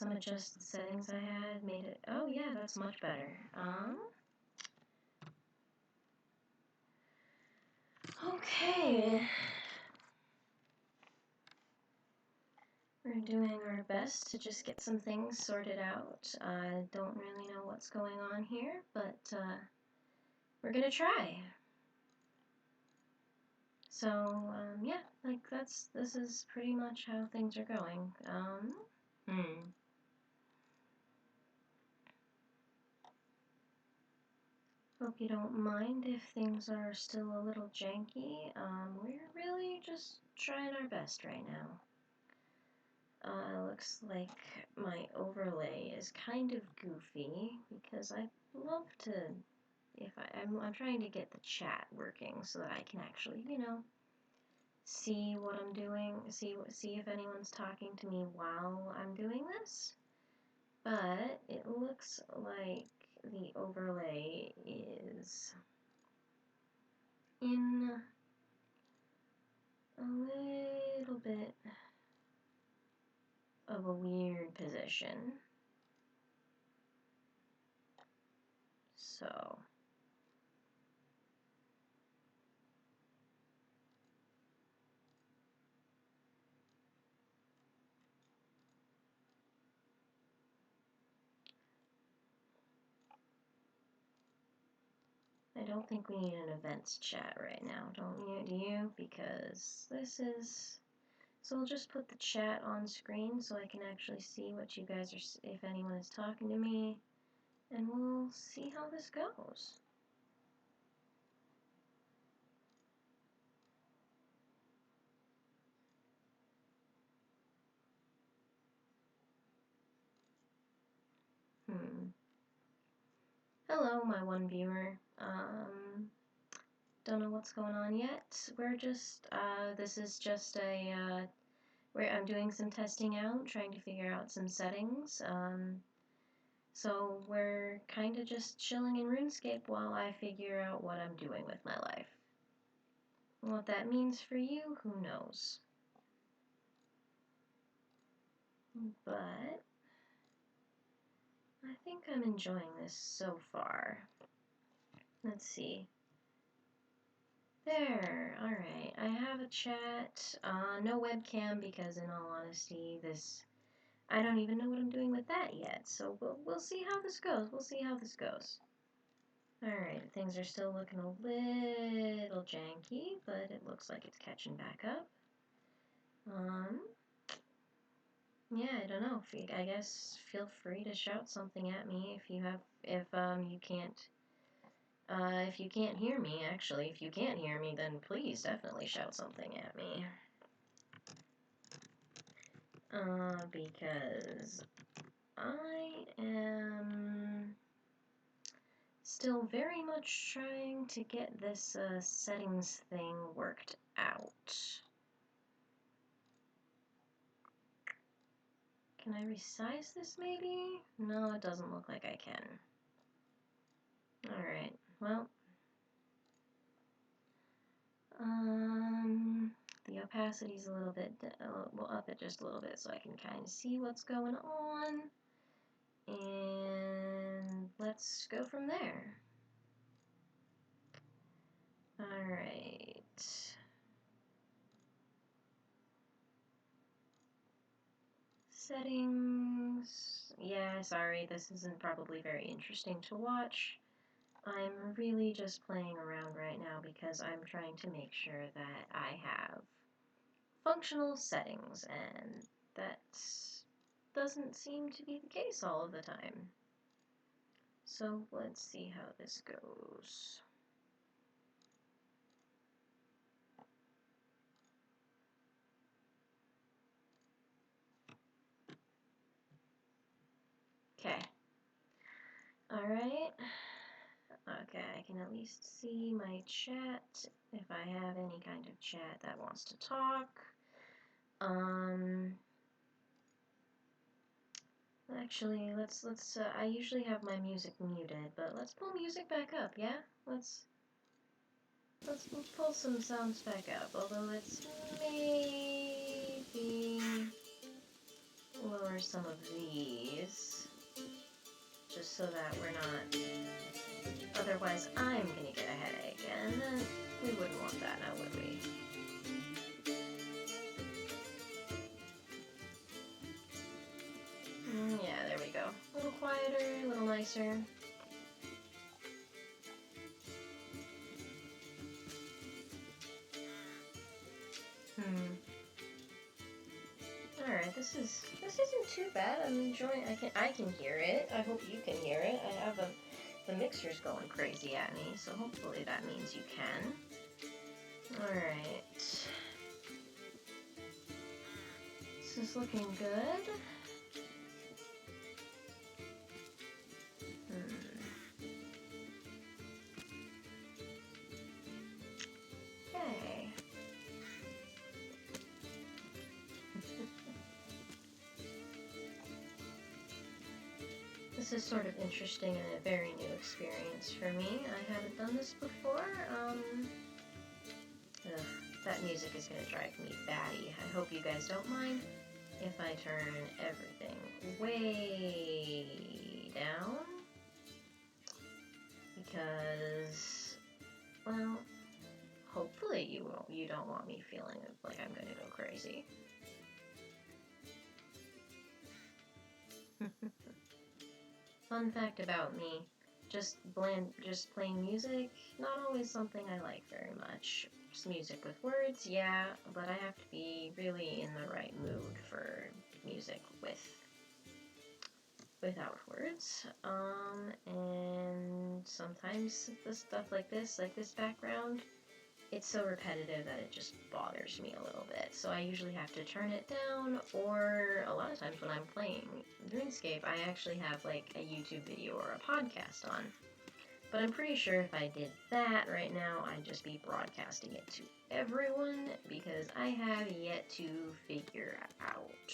some adjusted settings I had made it. Oh yeah, that's much better. Okay. We're doing our best to just get some things sorted out. I don't really know what's going on here, but we're gonna try. So, yeah, like this is pretty much how things are going. Hope you don't mind if things are still a little janky. We're really just trying our best right now. Looks like my overlay is kind of goofy because I love to, I'm trying to get the chat working so that I can actually, you know, see what I'm doing, see if anyone's talking to me while I'm doing this. But it looks like the overlay is in a little bit of a weird position. So I don't think we need an events chat right now, don't you? Do you? Because this is... So we'll just put the chat on screen so I can actually see what you guys are, if anyone is talking to me, and we'll see how this goes. Hello, my one viewer. Don't know what's going on yet. We're just, this is just a, where I'm doing some testing out, trying to figure out some settings. So we're kind of just chilling in RuneScape while I figure out what I'm doing with my life. What that means for you, who knows? But I think I'm enjoying this so far. Let's see. There, alright. I have a chat. No webcam because in all honesty, I don't even know what I'm doing with that yet. So we'll see how this goes. We'll see how this goes. Alright, things are still looking a little janky, but it looks like it's catching back up. Yeah, I don't know. I guess feel free to shout something at me if you can't hear me. Actually, if you can't hear me, then please definitely shout something at me. Because I am still very much trying to get this settings thing worked out. Can I resize this maybe? No, it doesn't look like I can. Alright, well. The opacity's a little bit, we'll up it just a little bit so I can kind of see what's going on. And let's go from there. Alright. Settings. Yeah, sorry, this isn't probably very interesting to watch. I'm really just playing around right now because I'm trying to make sure that I have functional settings, and that doesn't seem to be the case all of the time. So let's see how this goes. Okay. Alright. Okay, I can at least see my chat, if I have any kind of chat that wants to talk. Actually, let's I usually have my music muted, but let's pull music back up, yeah? Let's pull some sounds back up, although it's maybe lower some of these, just so that we're not, otherwise I'm gonna get a headache, and we wouldn't want that now, would we? Yeah, there we go. A little quieter, a little nicer. Alright, this isn't too bad. I'm enjoying. I can hear it. I hope you can hear it. I have the mixer's going crazy at me, so hopefully that means you can. Alright. This is looking good. Okay. This is sort of interesting and a very new experience for me. I haven't done this before. That music is going to drive me batty. I hope you guys don't mind if I turn everything way down. Because, well, hopefully you don't want me feeling like I'm going to go crazy. Fun fact about me, just plain music, not always something I like very much. Just music with words, yeah, but I have to be really in the right mood for music without words. And sometimes the stuff like this background, it's so repetitive that it just bothers me a little bit. So I usually have to turn it down, or a lot of times when I'm playing RuneScape, I actually have like a YouTube video or a podcast on. But I'm pretty sure if I did that right now, I'd just be broadcasting it to everyone, because I have yet to figure out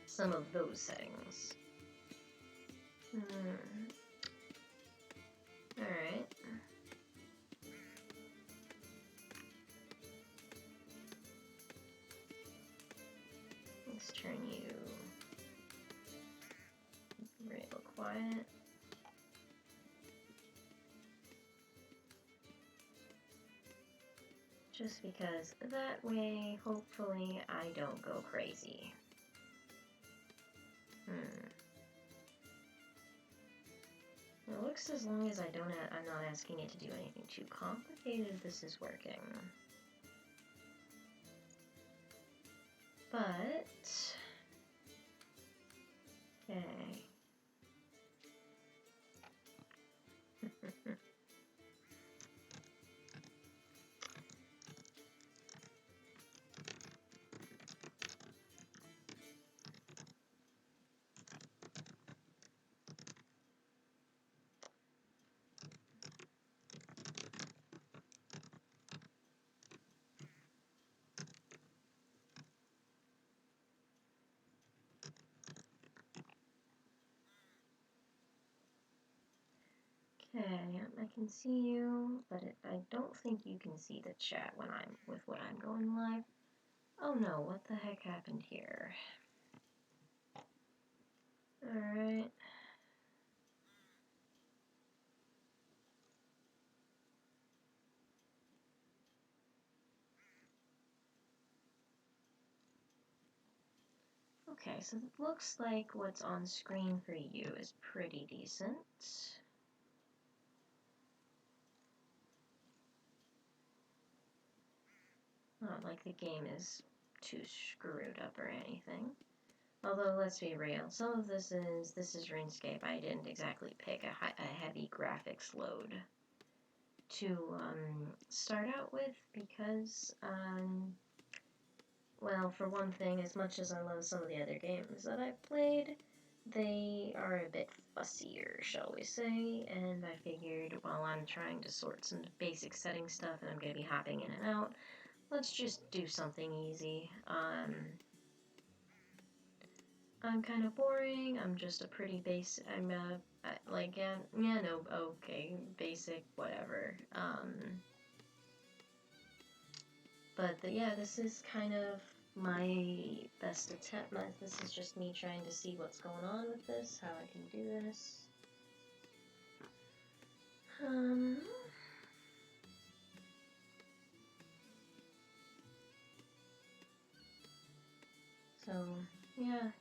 some of those settings. Alright. Let's turn you real quiet. Just because that way, hopefully, I don't go crazy. It looks, as long as I'm not asking it to do anything too complicated, this is working. But, okay. Okay, I can see you, but I don't think you can see the chat when I'm going live. Oh no, what the heck happened here? Alright. Okay, so it looks like what's on screen for you is pretty decent. Not like the game is too screwed up or anything. Although, let's be real, some of this is RuneScape. I didn't exactly pick a heavy graphics load to start out with because, well, for one thing, as much as I love some of the other games that I've played, they are a bit fussier, shall we say, and I figured while I'm trying to sort some basic setting stuff and I'm going to be hopping in and out, let's just do something easy. I'm kind of boring. I'm just a pretty basic. Like, yeah, no, okay, basic, whatever. But yeah, this is kind of my best attempt. This is just me trying to see what's going on with this, how I can do this. So, yeah,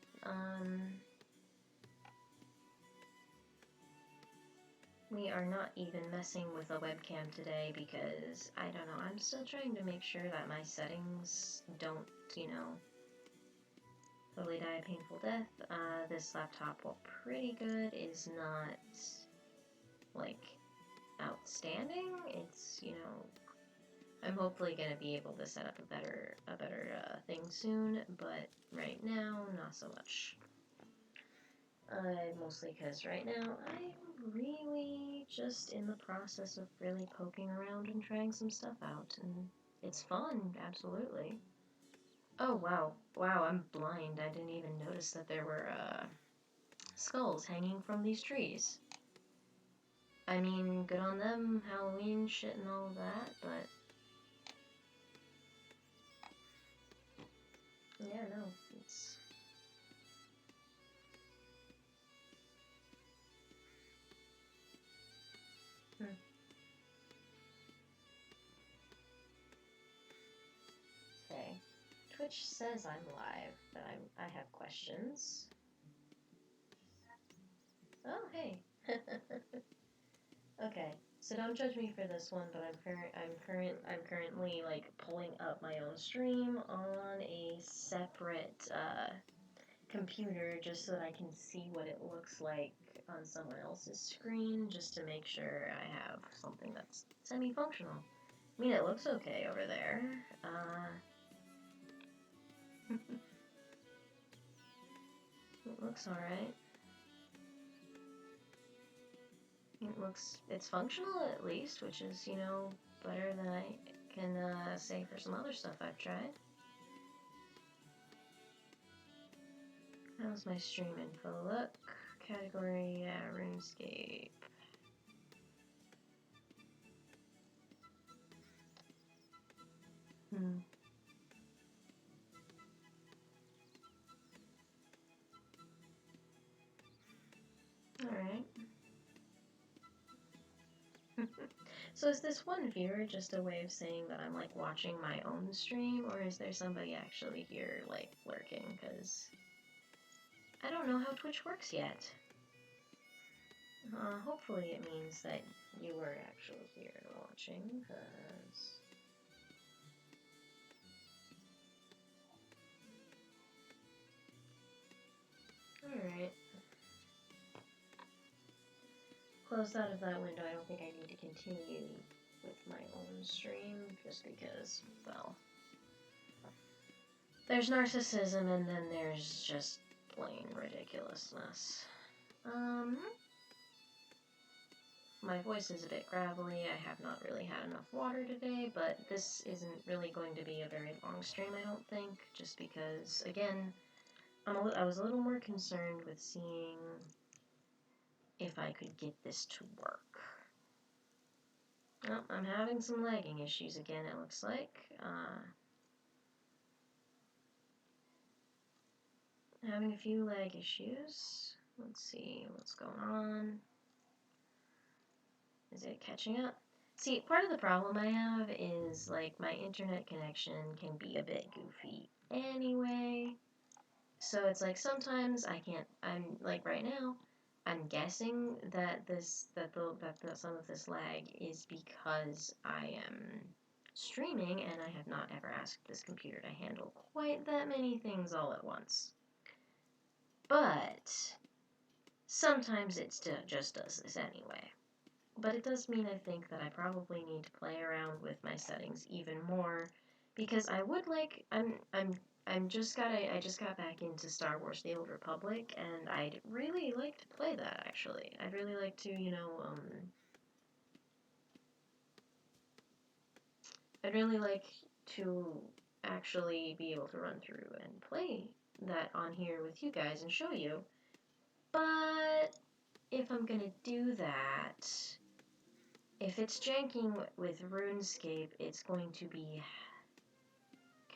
we are not even messing with a webcam today because, I don't know, I'm still trying to make sure that my settings don't, you know, totally die a painful death. This laptop, while pretty good, is not, like, outstanding. It's, you know, I'm hopefully gonna be able to set up a better thing soon, but right now, not so much. Mostly because right now I'm really just in the process of really poking around and trying some stuff out, and it's fun, absolutely. Oh wow, wow, I'm blind. I didn't even notice that there were skulls hanging from these trees. I mean, good on them, Halloween shit and all of that, but yeah, no, it's... Okay. Twitch says I'm live, but I have questions. Oh, hey. Okay, so don't judge me for this one, but I'm currently like pulling up my own stream on a separate computer just so that I can see what it looks like on someone else's screen, just to make sure I have something that's semi-functional. I mean, it looks okay over there. It looks alright. It's functional at least, which is, you know, better than I can say for some other stuff I've tried. How's my stream info look? Category, RuneScape. Alright. So is this one viewer just a way of saying that I'm, like, watching my own stream, or is there somebody actually here, like, lurking? Because I don't know how Twitch works yet. Hopefully it means that you were actually here watching, because... Alright. Closed out of that window. I don't think I need to continue with my own stream, just because, well... There's narcissism, and then there's just plain ridiculousness. My voice is a bit gravelly. I have not really had enough water today, but this isn't really going to be a very long stream, I don't think, just because, again, I was a little more concerned with seeing if I could get this to work. Oh, I'm having some lagging issues again, it looks like. Having a few lag issues. Let's see what's going on. Is it catching up? See, part of the problem I have is, like, my internet connection can be a bit goofy anyway. So it's like sometimes I can't, I'm, like, right now, I'm guessing that some of this lag is because I am streaming and I have not ever asked this computer to handle quite that many things all at once. But sometimes it still just does this anyway. But it does mean I think that I probably need to play around with my settings even more, because I would like, I just got back into Star Wars: The Old Republic, and I'd really like to play that, actually. I'd really like to, you know, I'd really like to actually be able to run through and play that on here with you guys and show you. But if I'm gonna do that, if it's janking with RuneScape, it's going to be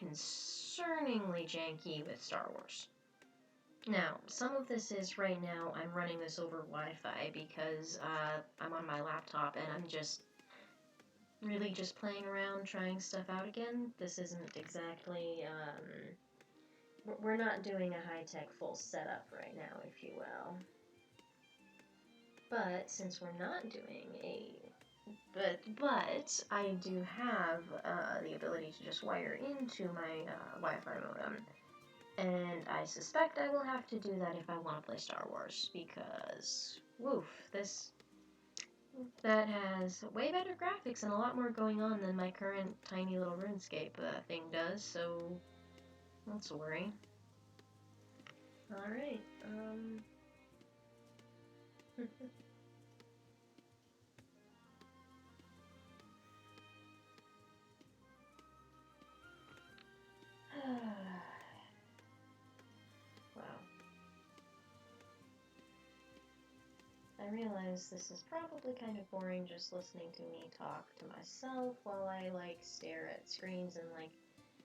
concerningly janky with Star Wars. Now, some of this is right now I'm running this over Wi-Fi because I'm on my laptop and I'm just really just playing around, trying stuff out again. This isn't exactly, we're not doing a high-tech full setup right now, if you will. But since we're not doing but I do have the ability to just wire into my Wi-Fi modem. And I suspect I will have to do that if I want to play Star Wars, because, woof, that has way better graphics and a lot more going on than my current tiny little RuneScape thing does, so that's a worry. Alright, wow. I realize this is probably kind of boring just listening to me talk to myself while I, like, stare at screens and, like,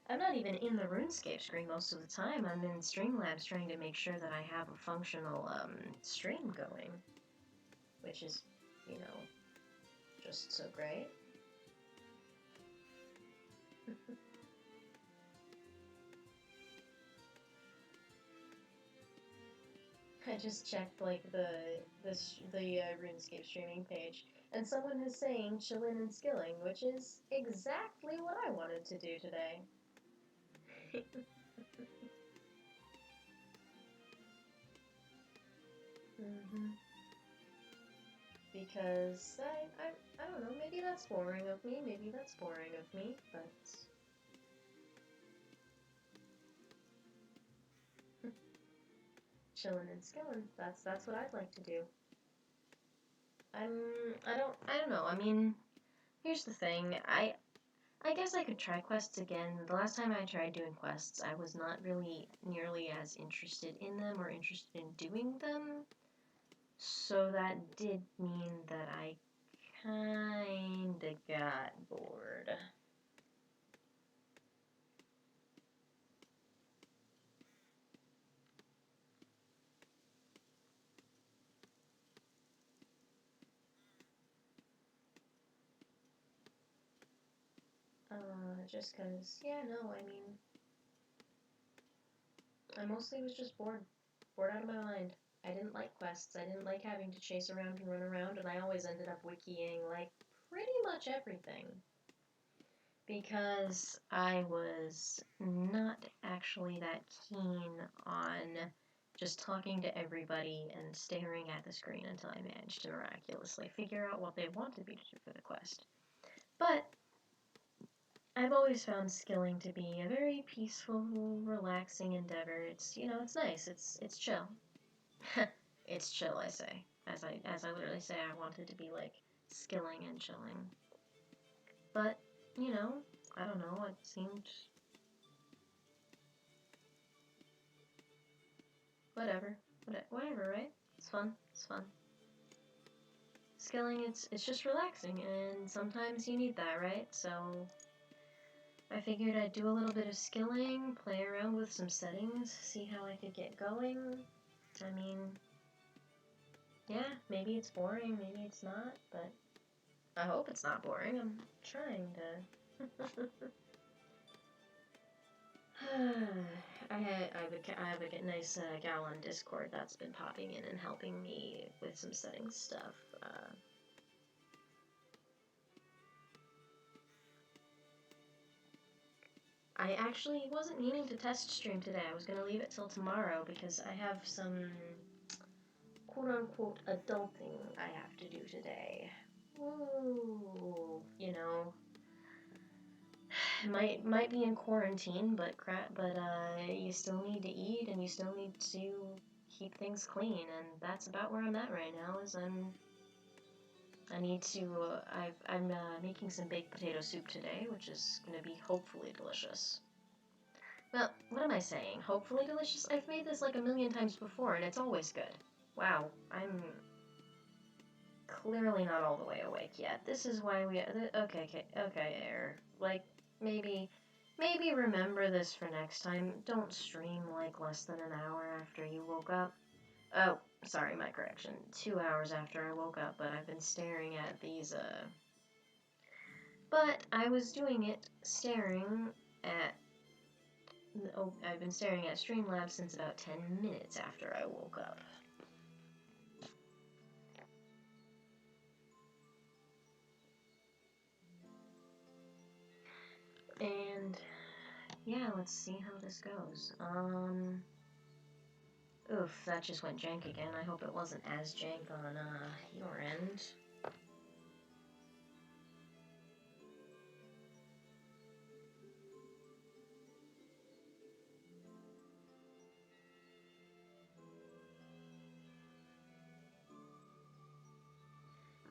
I'm not even in the RuneScape screen most of the time. I'm in Streamlabs trying to make sure that I have a functional, stream going. Which is, you know, just so great. I just checked, like, the RuneScape streaming page, and someone is saying chillin' and skilling, which is exactly what I wanted to do today. Because, I don't know, maybe that's boring of me, but... chillin' and skillin', that's what I'd like to do. I don't know, I mean, here's the thing, I guess I could try quests again. The last time I tried doing quests, I was not really nearly as interested in them or interested in doing them. So that did mean that I kinda got bored. Just cause, yeah, no, I mean, I mostly was just bored out of my mind. I didn't like quests, I didn't like having to chase around and run around, and I always ended up wikiing, like, pretty much everything. Because I was not actually that keen on just talking to everybody and staring at the screen until I managed to miraculously figure out what they wanted me to do for the quest. But I've always found skilling to be a very peaceful, relaxing endeavor. It's, you know, it's nice. It's chill. It's chill, I say. As I literally say, I wanted to be like skilling and chilling. But, you know, I don't know, it seemed... Whatever, right? It's fun, it's fun. Skilling, it's just relaxing, and sometimes you need that, right? So, I figured I'd do a little bit of skilling, play around with some settings, see how I could get going. I mean, yeah, maybe it's boring, maybe it's not, but I hope it's not boring. I'm trying to... I have a nice gal on Discord that's been popping in and helping me with some settings stuff. I actually wasn't meaning to test stream today. I was going to leave it till tomorrow because I have some quote-unquote adulting I have to do today. Woo! You know, might be in quarantine, but you still need to eat and you still need to keep things clean, and that's about where I'm at right now. I'm making some baked potato soup today, which is gonna be hopefully delicious. Well, what am I saying? Hopefully delicious? I've made this like a million times before, and it's always good. Wow, I'm clearly not all the way awake yet. This is why okay, error. Like, maybe maybe remember this for next time. Don't stream like less than an hour after you woke up. Oh, sorry, my correction. 2 hours after I woke up, but I've been staring at these, But I was doing it staring at... Oh, I've been staring at Streamlabs since about 10 minutes after I woke up. And yeah, let's see how this goes. Oof, that just went jank again. I hope it wasn't as jank on your end.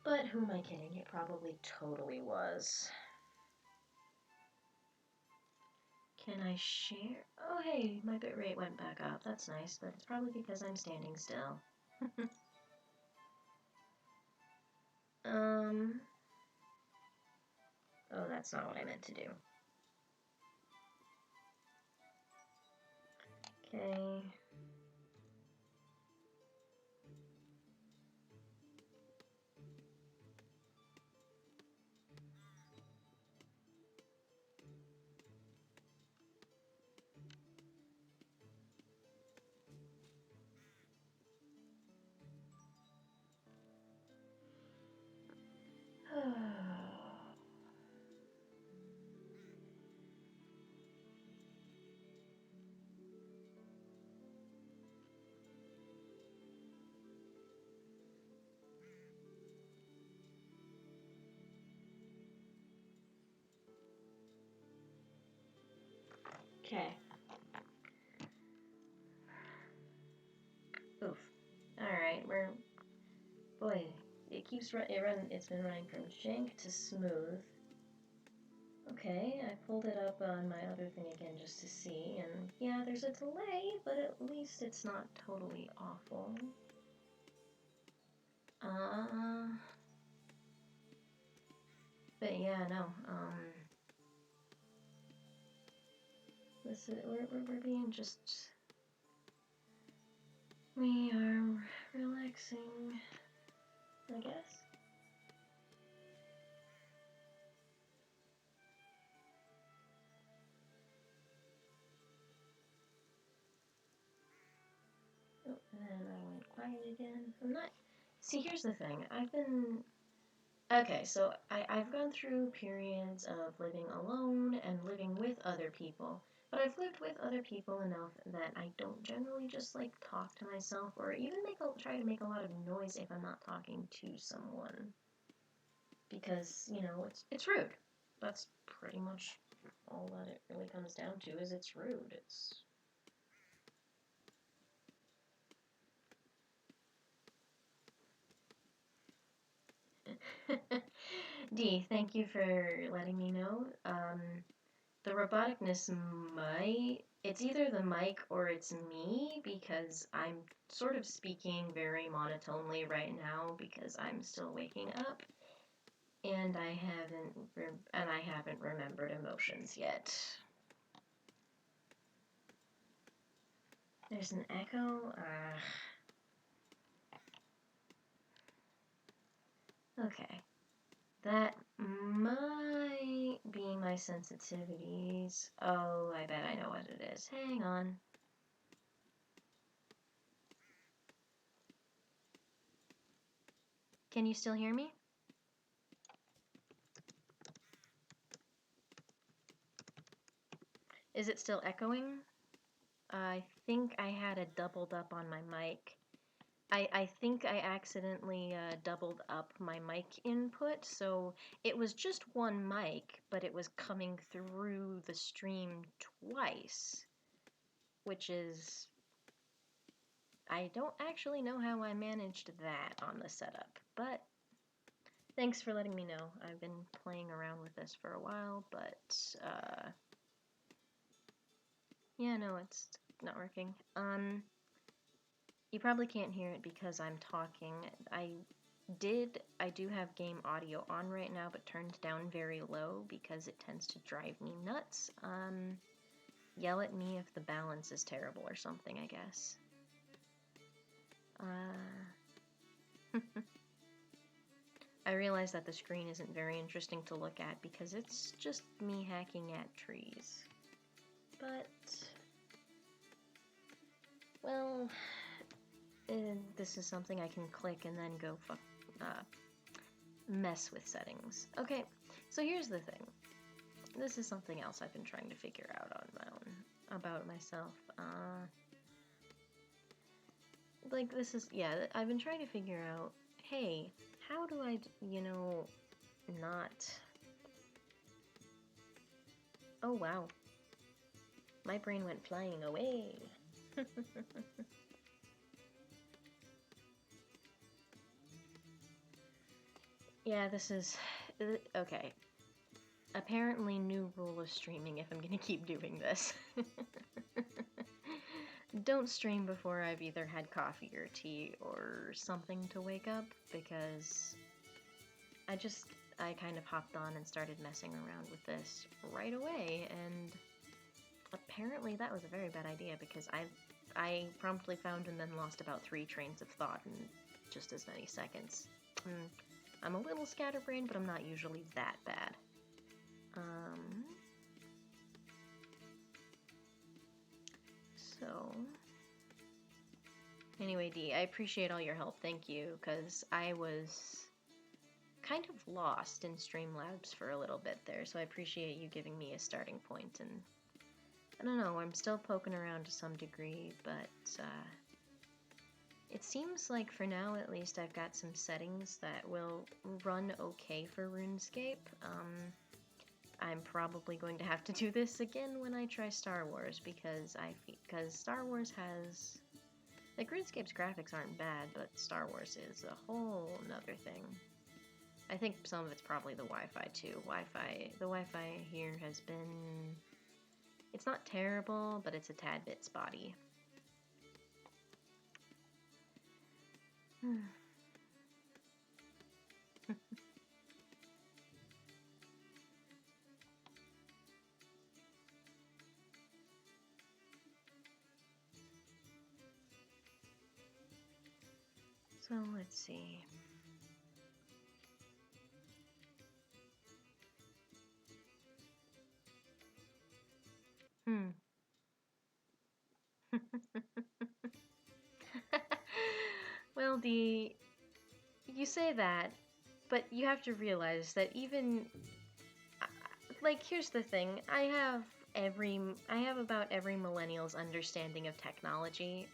But who am I kidding? It probably totally was. Can I share? Oh hey, my bitrate went back up. That's nice, but it's probably because I'm standing still. Oh, that's not what I meant to do. Okay. Okay. Oof. Alright, boy, it's been running from jank to smooth. Okay, I pulled it up on my other thing again just to see, and yeah, there's a delay, but at least it's not totally awful. But yeah, no, we're being just... We are relaxing, I guess. Oh, and then I went quiet again. I'm not... See, here's the thing. Okay, so I've gone through periods of living alone and living with other people. But I've lived with other people enough that I don't generally just, like, talk to myself or even try to make a lot of noise if I'm not talking to someone. Because, you know, it's rude. That's pretty much all that it really comes down to, is it's rude. It's... D, thank you for letting me know. The roboticness it's either the mic or it's me, because I'm sort of speaking very monotonely right now because I'm still waking up, and I haven't remembered emotions yet. There's an echo. Okay. That might be my sensitivities. Oh, I bet I know what it is. Hang on. Can you still hear me? Is it still echoing? I think I had it doubled up on my mic. I think I accidentally doubled up my mic input, so it was just one mic, but it was coming through the stream twice, which is... I don't actually know how I managed that on the setup, but thanks for letting me know. I've been playing around with this for a while, but yeah, no, it's not working. You probably can't hear it because I'm talking. I I do have game audio on right now, but turned down very low because it tends to drive me nuts. Yell at me if the balance is terrible or something, I guess. I realize that the screen isn't very interesting to look at because it's just me hacking at trees. But, well, this is something I can click and then go mess with settings. Okay, so here's the thing. This is something else I've been trying to figure out on my own about myself. Like this is, yeah, I've been trying to figure out, hey, how do I, not... Oh, wow. My brain went flying away. Yeah, this is... Okay. Apparently new rule of streaming if I'm gonna keep doing this. Don't stream before I've either had coffee or tea or something to wake up, because I kind of hopped on and started messing around with this right away, and apparently that was a very bad idea because I promptly found and then lost about 3 trains of thought in just as many seconds. I'm a little scatterbrained, but I'm not usually that bad. So... Anyway, Dee, I appreciate all your help, thank you, because I was kind of lost in Streamlabs for a little bit there, so I appreciate you giving me a starting point, and I don't know, I'm still poking around to some degree, but it seems like for now at least I've got some settings that will run okay for RuneScape. I'm probably going to have to do this again when I try Star Wars, because Star Wars has... Like, RuneScape's graphics aren't bad, but Star Wars is a whole nother thing. I think some of it's probably the Wi-Fi, too. The Wi-Fi here has been... It's not terrible, but it's a tad bit spotty. So, let's see. Well, Dee, you say that, but you have to realize that even... Like, here's the thing. I have about every millennial's understanding of technology.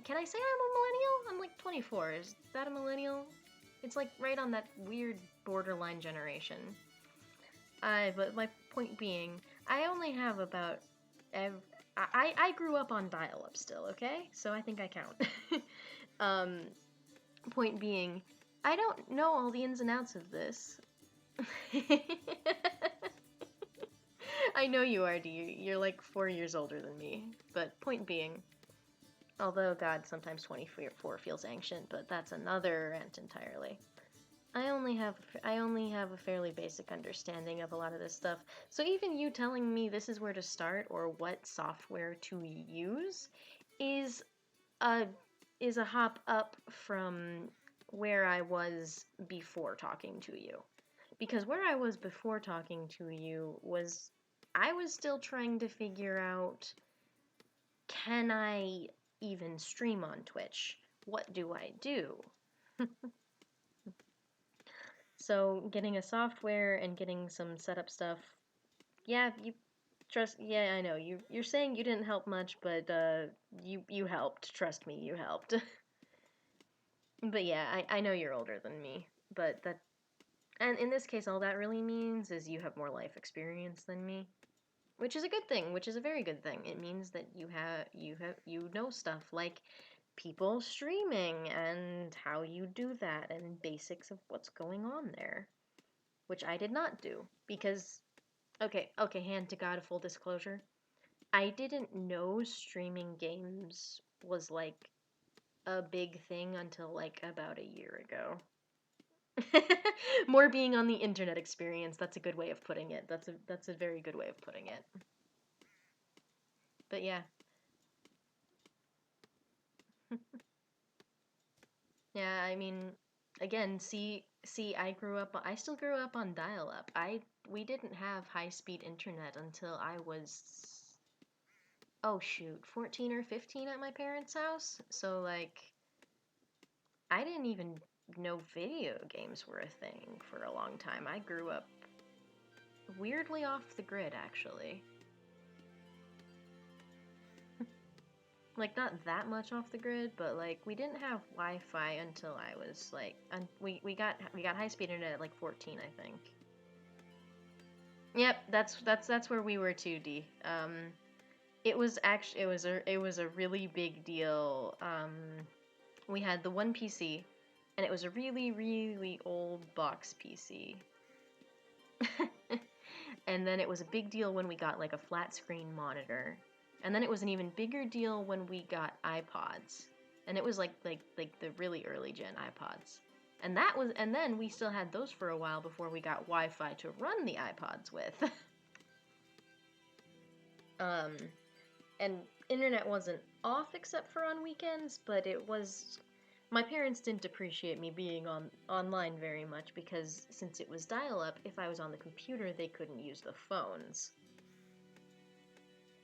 Can I say I'm a millennial? I'm like 24. Is that a millennial? It's like right on that weird borderline generation. But my point being, I only have about I grew up on dial-up still, okay? So I think I count. Point being, I don't know all the ins and outs of this. I know you are, D. You're like 4 years older than me. But point being, although, God, sometimes 24 feels ancient, but that's another rant entirely. I only have a fairly basic understanding of a lot of this stuff. So even you telling me this is where to start or what software to use is a hop up from where I was before talking to you. Because where I was before talking to you was I was still trying to figure out, can I even stream on Twitch? What do I do? So getting a software and getting some setup stuff, yeah, yeah, I know, you're saying you didn't help much, but you helped, trust me, you helped. But yeah, I know you're older than me, but and in this case, all that really means is you have more life experience than me. Which is a good thing, which is a very good thing. It means that you know stuff like people streaming and how you do that and basics of what's going on there, which I did not do because okay, hand to God, full disclosure. I didn't know streaming games was like a big thing until like about a year ago. More being on the internet experience. That's a good way of putting it. That's a very good way of putting it. But yeah. Yeah, I mean, again, I still grew up on dial-up. We didn't have high-speed internet until I was, oh shoot, 14 or 15 at my parents' house. So like, I didn't even know video games were a thing for a long time. I grew up weirdly off the grid, actually. Like, not that much off the grid, but like, we didn't have Wi-Fi until I was like, we got high-speed internet at like 14, I think. Yep, that's where we were too, D. It was actually it was a really big deal. We had the one PC, and it was a really old box PC. And then it was a big deal when we got like a flat screen monitor. And then it was an even bigger deal when we got iPods. And it was like the really early gen iPods. And then we still had those for a while before we got Wi-Fi to run the iPods with. um and internet wasn't off except for on weekends, but it was, my parents didn't appreciate me being online very much because since it was dial-up, if I was on the computer, they couldn't use the phones.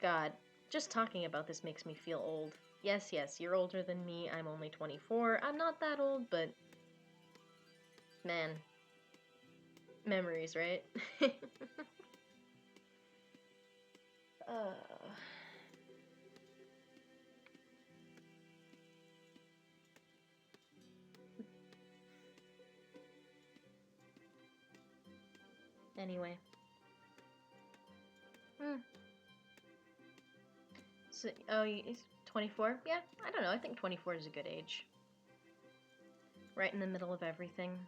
God, just talking about this makes me feel old. Yes, you're older than me. I'm only 24. I'm not that old, but man, memories, right? uh, anyway. Hmm. So, oh, 24? Yeah, I don't know. I think 24 is a good age. Right in the middle of everything.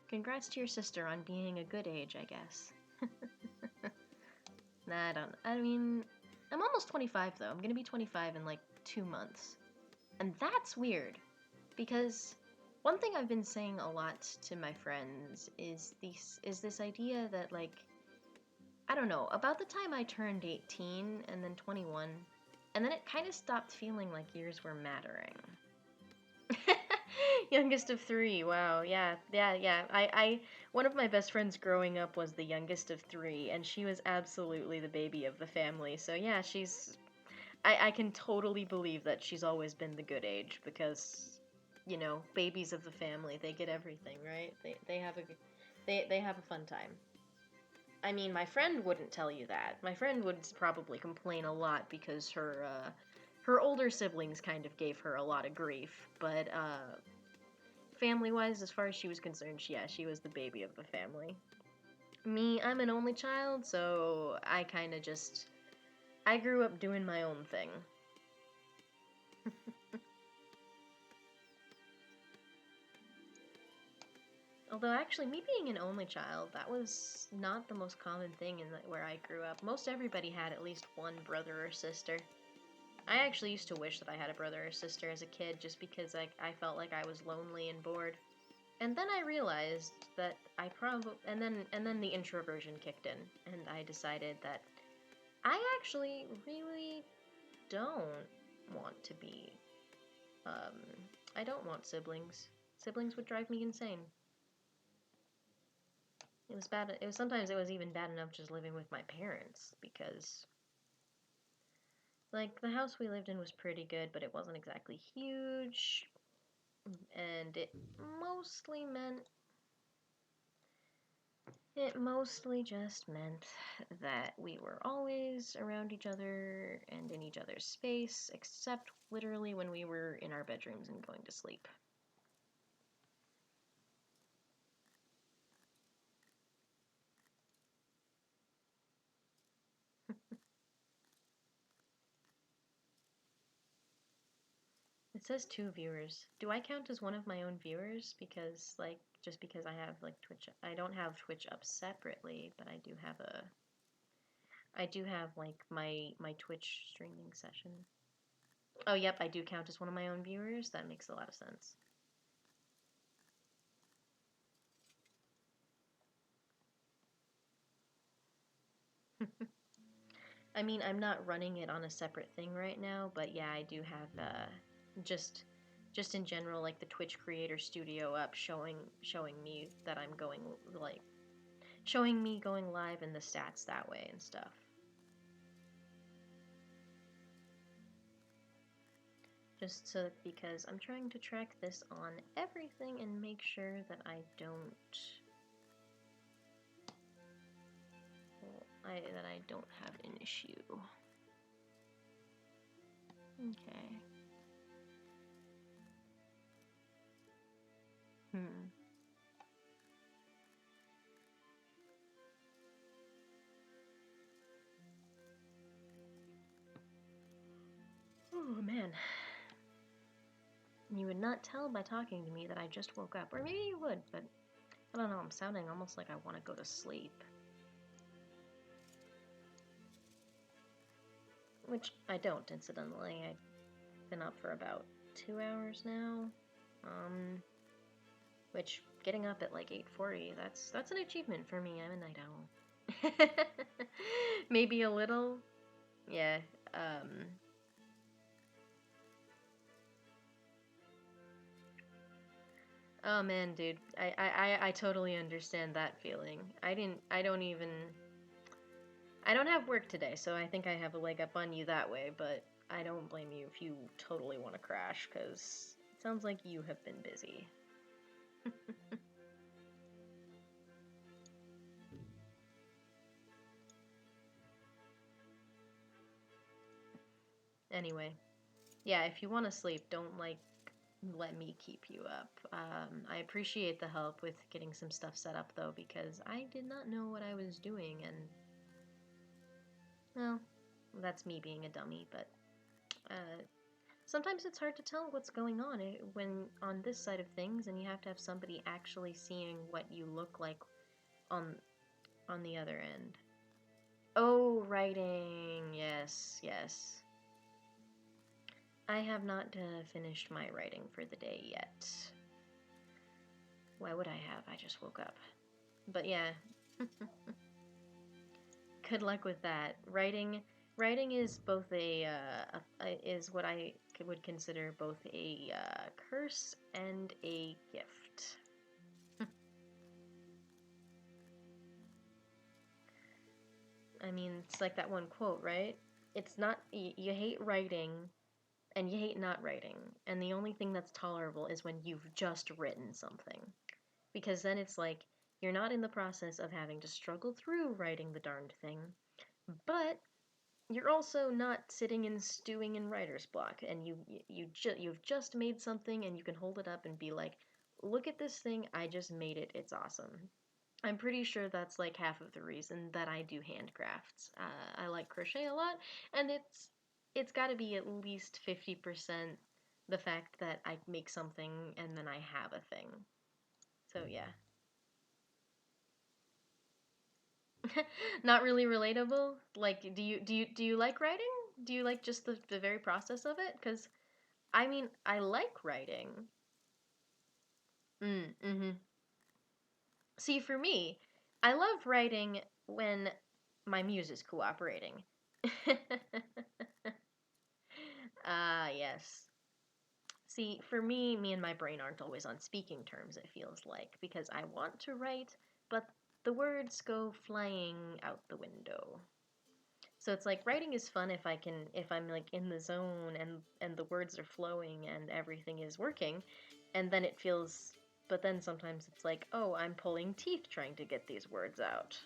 Congrats to your sister on being a good age, I guess. Nah, I don't. I mean, I'm almost 25 though. I'm gonna be 25 in like 2 months. And that's weird because one thing I've been saying a lot to my friends is this idea that like, I don't know, about the time I turned 18 and then 21, and then it kind of stopped feeling like years were mattering. Youngest of three. Wow. Yeah. One of my best friends growing up was the youngest of three, and she was absolutely the baby of the family. So yeah, I can totally believe that she's always been the good age because, babies of the family, they get everything, right? They have a fun time. I mean, my friend wouldn't tell you that. My friend would probably complain a lot because her older siblings kind of gave her a lot of grief, but family-wise, as far as she was concerned, she was the baby of the family. Me, I'm an only child, so I grew up doing my own thing. Although actually, me being an only child, that was not the most common thing where I grew up. Most everybody had at least one brother or sister. I actually used to wish that I had a brother or sister as a kid just because I felt like I was lonely and bored. And then I realized that I probably and then the introversion kicked in and I decided that I actually really don't want to be um I don't want siblings. Siblings would drive me insane. It was bad. It was sometimes it was even bad enough just living with my parents because like the house we lived in was pretty good, but it wasn't exactly huge, and it mostly just meant that we were always around each other and in each other's space, except literally when we were in our bedrooms and going to sleep. It says 2 viewers. Do I count as one of my own viewers? Because, like, just because I have like Twitch. I don't have Twitch up separately, but I do have like my Twitch streaming session. Oh, yep, I do count as one of my own viewers. That makes a lot of sense. I mean, I'm not running it on a separate thing right now, but yeah, I do have just just in general like the Twitch Creator Studio up showing me that I'm going like showing me going live and the stats that way and stuff. Just so because I'm trying to track this on everything and make sure that I don't have an issue. Okay. Oh man. You would not tell by talking to me that I just woke up. Or maybe you would, but I don't know, I'm sounding almost like I want to go to sleep. Which I don't, incidentally. I've been up for about 2 hours now. Which, getting up at like 8:40, that's an achievement for me. I'm a night owl. Maybe a little. Yeah, oh man, dude. I totally understand that feeling. I don't have work today, so I think I have a leg up on you that way, but I don't blame you if you totally want to crash, because it sounds like you have been busy. Anyway, yeah, if you want to sleep, don't, like, let me keep you up. I appreciate the help with getting some stuff set up, though, because I did not know what I was doing, and, well, that's me being a dummy, but, sometimes it's hard to tell what's going on when on this side of things, and you have to have somebody actually seeing what you look like on the other end. Oh, writing. Yes, yes. I have not finished my writing for the day yet. Why would I have? I just woke up. But yeah. Good luck with that. Writing is both is what I would consider both a curse and a gift. I mean, it's like that one quote, right? It's not, you hate writing and you hate not writing, and the only thing that's tolerable is when you've just written something. Because then it's like, you're not in the process of having to struggle through writing the darned thing, but you're also not sitting and stewing in writer's block, and you've just made something and you can hold it up and be like, look at this thing, I just made it, it's awesome. I'm pretty sure that's like half of the reason that I do handcrafts. I like crochet a lot, and it's got to be at least 50% the fact that I make something and then I have a thing. So yeah. Not really relatable. Like, do you like writing? Do you like just the very process of it? Because I mean, I like writing. Mm-hmm. See, for me, I love writing when my muse is cooperating. Ah, yes. See, for me and my brain aren't always on speaking terms, it feels like, because I want to write, but the words go flying out the window. So it's like writing is fun if I'm like in the zone and the words are flowing and everything is working, and then it feels, but then sometimes it's like, oh, I'm pulling teeth trying to get these words out.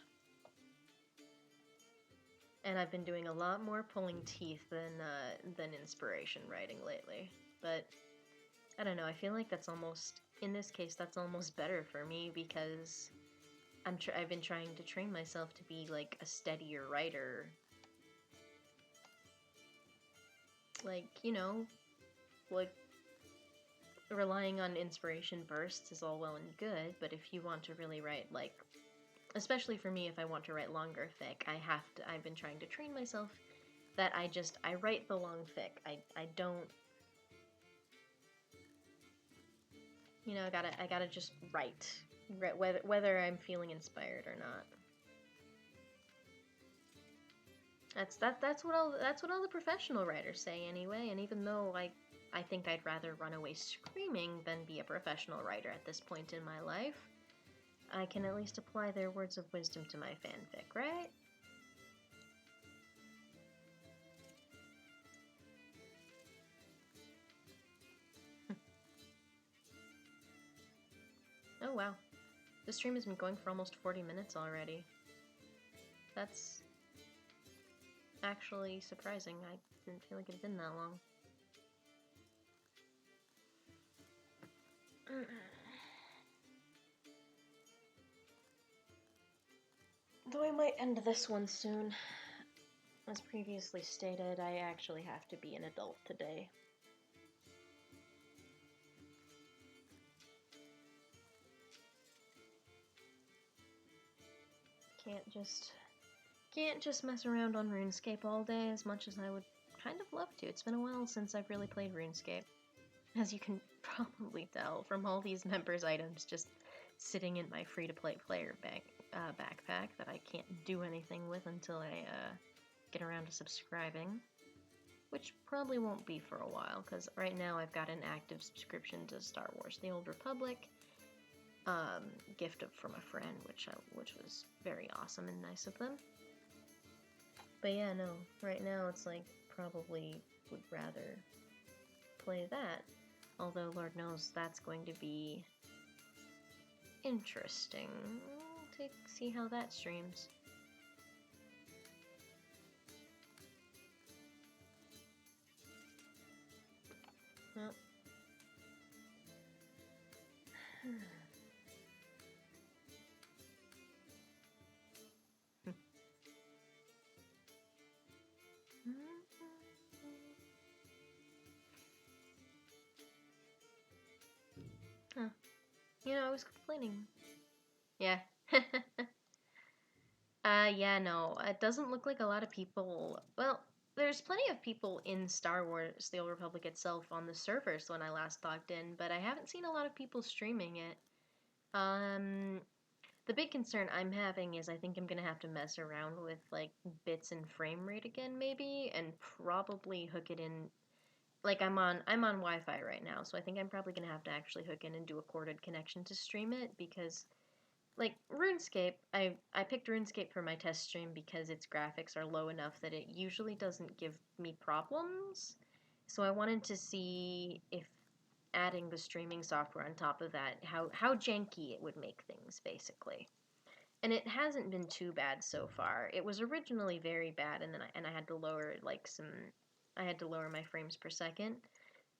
And I've been doing a lot more pulling teeth than inspiration writing lately. But I don't know, I feel like that's almost, in this case, that's almost better for me because I've been trying to train myself to be like a steadier writer. Like, you know, like relying on inspiration bursts is all well and good, but if you want to really write, like, especially for me, if I want to write longer fic, I've been trying to train myself that I write the long fic. I don't, you know, I gotta just write, whether I'm feeling inspired or not. That's what all the professional writers say anyway, and even though I think I'd rather run away screaming than be a professional writer at this point in my life, I can at least apply their words of wisdom to my fanfic, right? Oh wow. This stream has been going for almost 40 minutes already. That's actually surprising. I didn't feel like it had been that long. Though I might end this one soon. As previously stated, I actually have to be an adult today. Can't just mess around on RuneScape all day as much as I would kind of love to. It's been a while since I've really played RuneScape. As you can probably tell from all these members' items just sitting in my free-to-play player backpack that I can't do anything with until I get around to subscribing. Which probably won't be for a while, because right now I've got an active subscription to Star Wars The Old Republic. Gift from a friend, which was very awesome and nice of them. But yeah, no, right now it's like probably would rather play that. Although Lord knows that's going to be interesting to see how that streams. Well. Huh. You know, I was complaining. Yeah. Yeah, no. It doesn't look like a lot of people... Well, there's plenty of people in Star Wars, The Old Republic itself, on the servers when I last logged in, but I haven't seen a lot of people streaming it. The big concern I'm having is I think I'm gonna have to mess around with, like, bits and frame rate again, maybe, and probably hook it in... Like, I'm on Wi-Fi right now, so I think I'm probably gonna have to actually hook in and do a corded connection to stream it, because, like, RuneScape, I picked RuneScape for my test stream because its graphics are low enough that it usually doesn't give me problems, so I wanted to see if adding the streaming software on top of that, how janky it would make things, basically. And it hasn't been too bad so far. It was originally very bad, and then I had to lower, like, I had to lower my frames per second.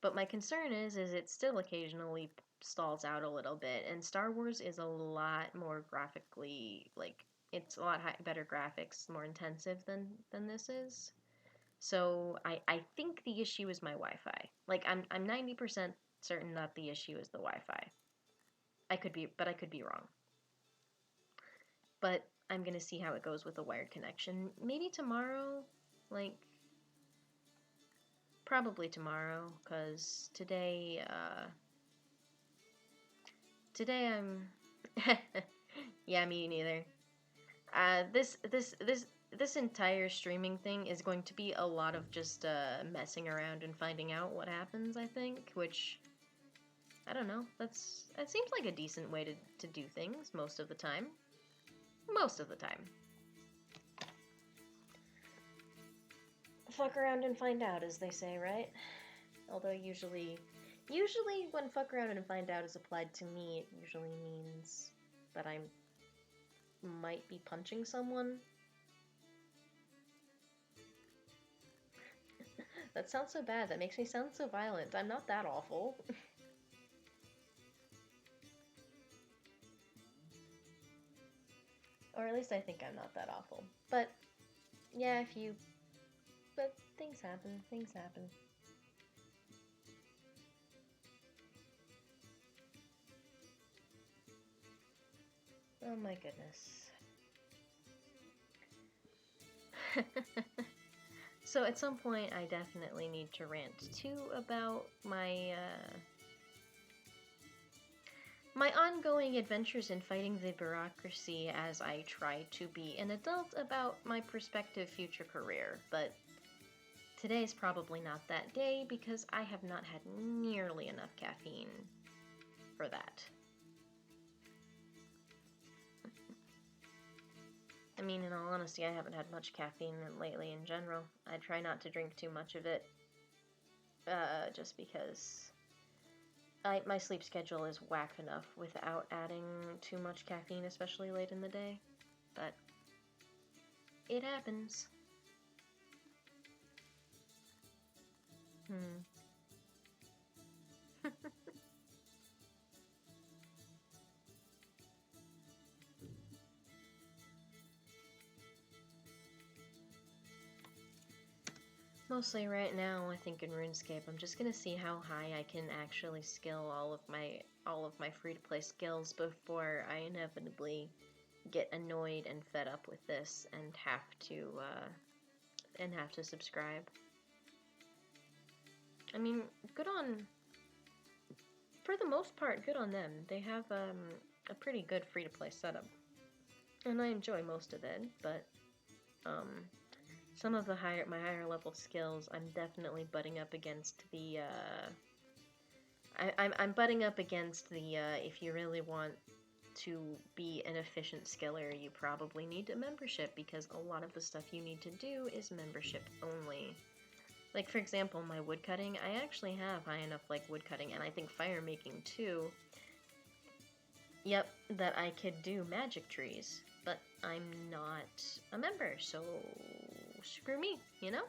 But my concern is it still occasionally stalls out a little bit, and Star Wars is a lot more graphically, like, it's a lot better graphics, more intensive than this is. So I think the issue is my Wi-Fi. Like, I'm 90% certain that the issue is the Wi-Fi. I could be wrong. But I'm gonna see how it goes with a wired connection. Maybe tomorrow, like, probably tomorrow, because today I'm, yeah, me neither. This entire streaming thing is going to be a lot of just messing around and finding out what happens, I think, which, I don't know, that seems like a decent way to do things most of the time. Most of the time. Fuck around and find out, as they say, right? Although usually when fuck around and find out is applied to me, it usually means that I might be punching someone. That sounds so bad. That makes me sound so violent. I'm not that awful. Or at least I think I'm not that awful. But, yeah, but things happen. Things happen. Oh my goodness. So at some point I definitely need to rant too about my ongoing adventures in fighting the bureaucracy as I try to be an adult about my prospective future career, but today's probably not that day because I have not had nearly enough caffeine for that. I mean, in all honesty, I haven't had much caffeine lately in general. I try not to drink too much of it, just because my sleep schedule is whack enough without adding too much caffeine, especially late in the day. But it happens. Hmm. Mostly right now, I think in RuneScape, I'm just gonna see how high I can actually skill all of my free-to-play skills before I inevitably get annoyed and fed up with this and have to subscribe. I mean, good on, for the most part, good on them. They have a pretty good free-to-play setup, and I enjoy most of it. But um, some of my higher level skills, I'm definitely butting up against the. I'm butting up against the. If you really want to be an efficient skiller, you probably need a membership because a lot of the stuff you need to do is membership only. Like, for example, my woodcutting, I actually have high enough, like, woodcutting, and I think fire making too. Yep, that I could do magic trees, but I'm not a member, so screw me, you know?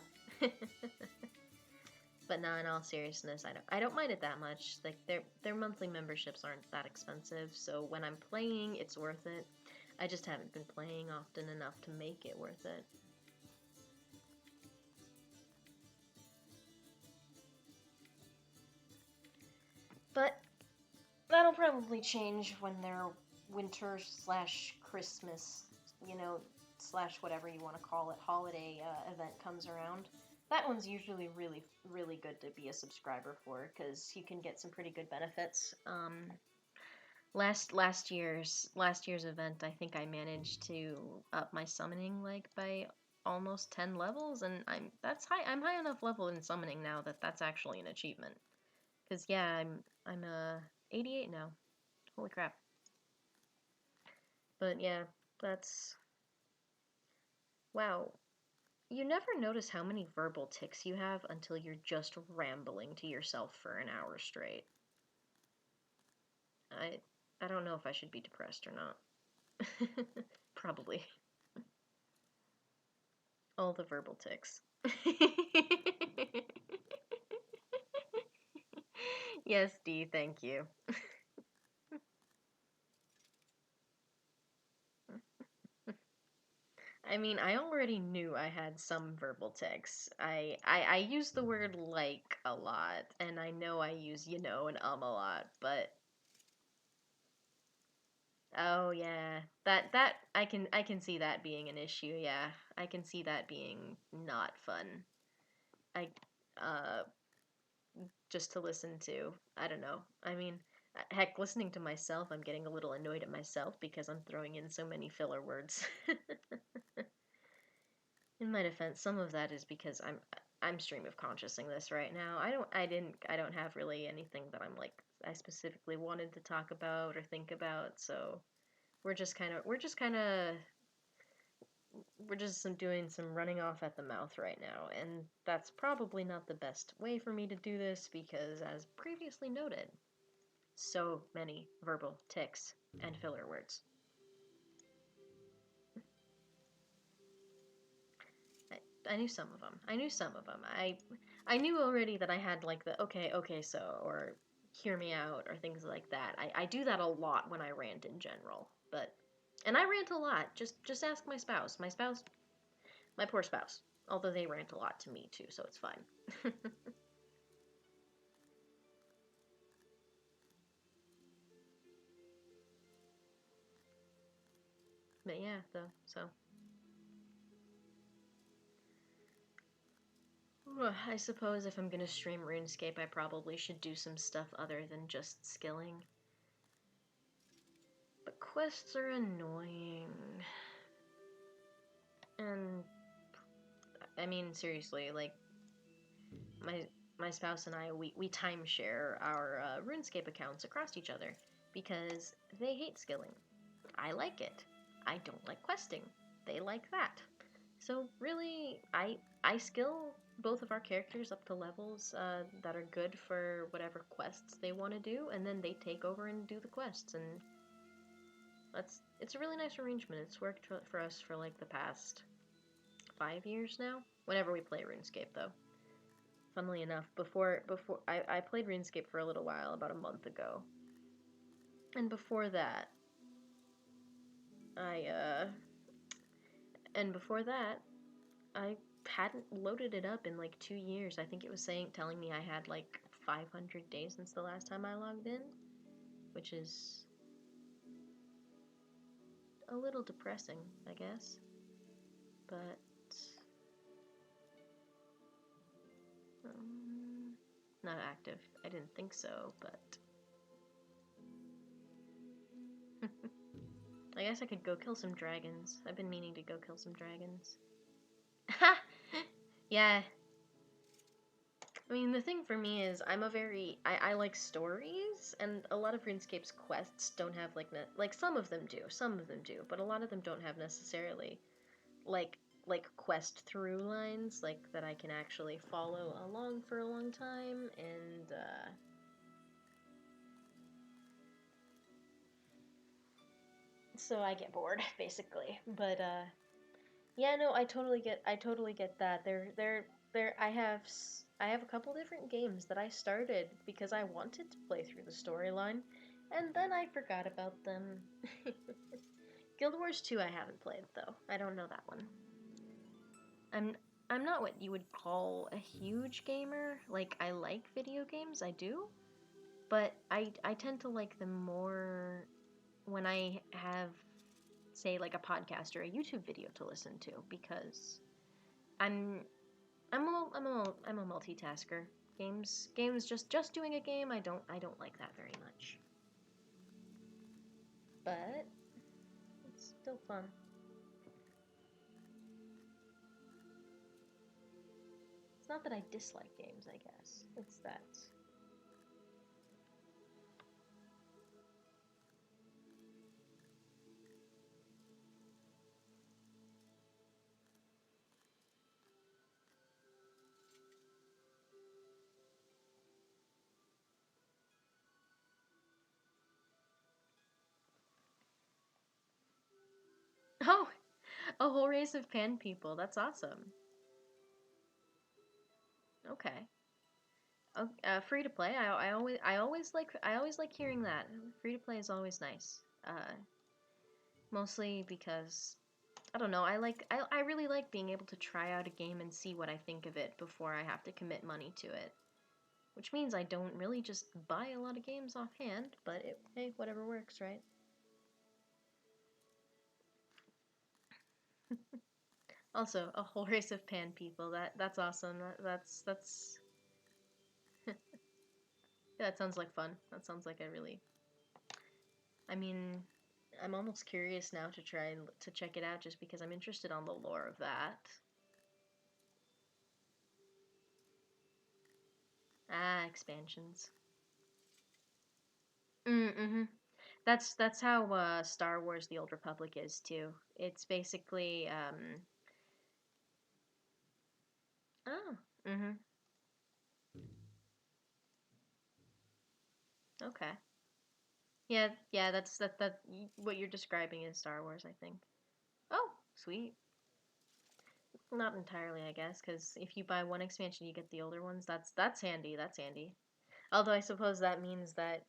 But nah, in all seriousness, I don't mind it that much. Like, their monthly memberships aren't that expensive, so when I'm playing, it's worth it. I just haven't been playing often enough to make it worth it. But that'll probably change when their winter slash Christmas, you know, slash whatever you want to call it, holiday event comes around. That one's usually really, really good to be a subscriber for because you can get some pretty good benefits. Last year's event, I think I managed to up my summoning like by almost 10 levels, and that's high. I'm high enough level in summoning now that that's actually an achievement. Cause yeah, I'm 88 now. Holy crap. But yeah, that's wow. You never notice how many verbal tics you have until you're just rambling to yourself for an hour straight. I I don't know if I should be depressed or not. Probably. All the verbal tics. Yes, Dee, thank you. I mean, I already knew I had some verbal tics. I use the word like a lot, and I know I use you know and a lot, but oh yeah, that I can see that being an issue. Yeah, I can see that being not fun. I uh just to listen to. I don't know. I mean, heck, listening to myself, I'm getting a little annoyed at myself because I'm throwing in so many filler words. In my defense, some of that is because I'm stream of consciousing this right now. I don't have really anything that I'm like I specifically wanted to talk about or think about, so we're just doing some running off at the mouth right now, and that's probably not the best way for me to do this because as previously noted, so many verbal tics and filler words. I knew some of them. I knew some of them. I knew already that I had like the okay, so or hear me out or things like that. I do that a lot when I rant in general, but and I rant a lot. Just ask my spouse. My poor spouse. Although they rant a lot to me too, so it's fine. But yeah, though, so. I suppose if I'm gonna stream RuneScape, I probably should do some stuff other than just skilling. But quests are annoying. And, I mean, seriously, like, my my spouse and I, we timeshare our RuneScape accounts across each other because they hate skilling. I like it. I don't like questing. They like that. So really, I skill both of our characters up to levels that are good for whatever quests they want to do, and then they take over and do the quests, and it's a really nice arrangement. It's worked for us for like the past 5 years now. Whenever we play RuneScape, though. Funnily enough, before I played RuneScape for a little while, about a month ago, and before that, I and before that, I hadn't loaded it up in like 2 years. I think it was telling me I had like 500 days since the last time I logged in, which is a little depressing, I guess. But not active. I didn't think so, but I guess I could go kill some dragons. I've been meaning to go kill some dragons. Ha! Yeah. I mean, the thing for me is I like stories, and a lot of RuneScape's quests don't have like some of them do, but a lot of them don't have necessarily like quest through lines like that I can actually follow along for a long time, and so I get bored basically. But yeah, no, I totally get that. I have a couple different games that I started because I wanted to play through the storyline, and then I forgot about them. Guild Wars 2 I haven't played though. I don't know that one. I'm I'm not what you would call a huge gamer. Like, I like video games, I do, but I tend to like them more when I have, say, like a podcast or a YouTube video to listen to, because I'm I'm a multitasker. Games just doing a game, I don't like that very much. But it's still fun. It's not that I dislike games, I guess. It's that. Oh, a whole race of pan people. That's awesome. Okay. Free to play. I always like hearing that. Free to play is always nice. Mostly because I don't know. I really like being able to try out a game and see what I think of it before I have to commit money to it. Which means I don't really just buy a lot of games offhand, but hey, whatever works, right? Also, a whole race of pan people. That's awesome. That's that sounds like fun. That sounds like a really. I mean, I'm almost curious now to try to check it out just because I'm interested on the lore of that. Ah, expansions. Mm-hmm. That's how Star Wars: The Old Republic is too. It's basically oh. Mm-hmm. Okay. Yeah, yeah, that what you're describing is Star Wars, I think. Oh, sweet. Not entirely, I guess, because if you buy one expansion, you get the older ones. That's handy. That's handy. Although I suppose that means that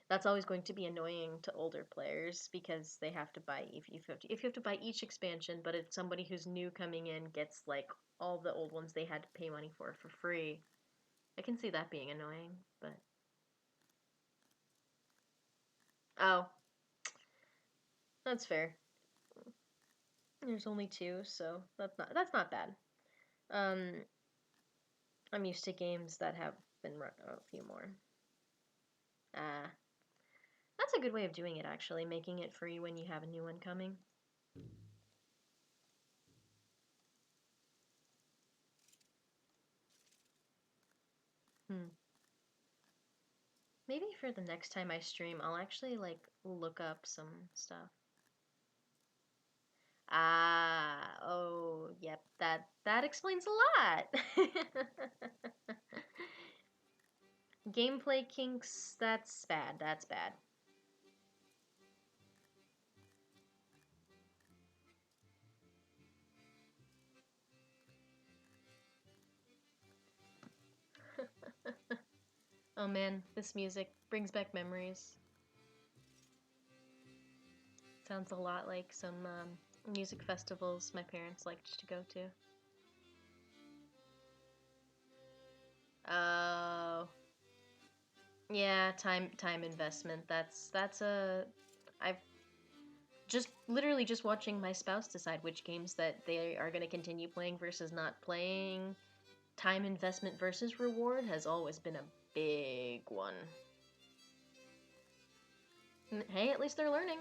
that's always going to be annoying to older players because they have to buy if you have to buy each expansion, but if somebody who's new coming in gets like all the old ones they had to pay money for free, I can see that being annoying. But oh, that's fair. There's only 2, so that's not bad. Um, I'm used to games that have been run a few more. Uh, that's a good way of doing it, actually, making it free when you have a new one coming. Hmm. Maybe for the next time I stream, I'll actually like look up some stuff. Ah, oh, yep, that explains a lot. Gameplay kinks, that's bad. That's bad. Oh man, this music brings back memories. Sounds a lot like some music festivals my parents liked to go to. Oh, yeah, time investment. That's a I've just literally just watching my spouse decide which games that they are going to continue playing versus not playing. Time investment versus reward has always been a big one. Hey, at least they're learning.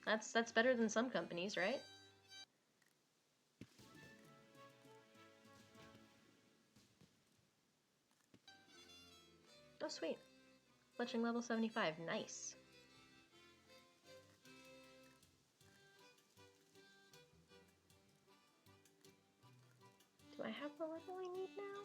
That's better than some companies, right? Oh, sweet. Fletching level 75. Nice. Do I have the level I need now?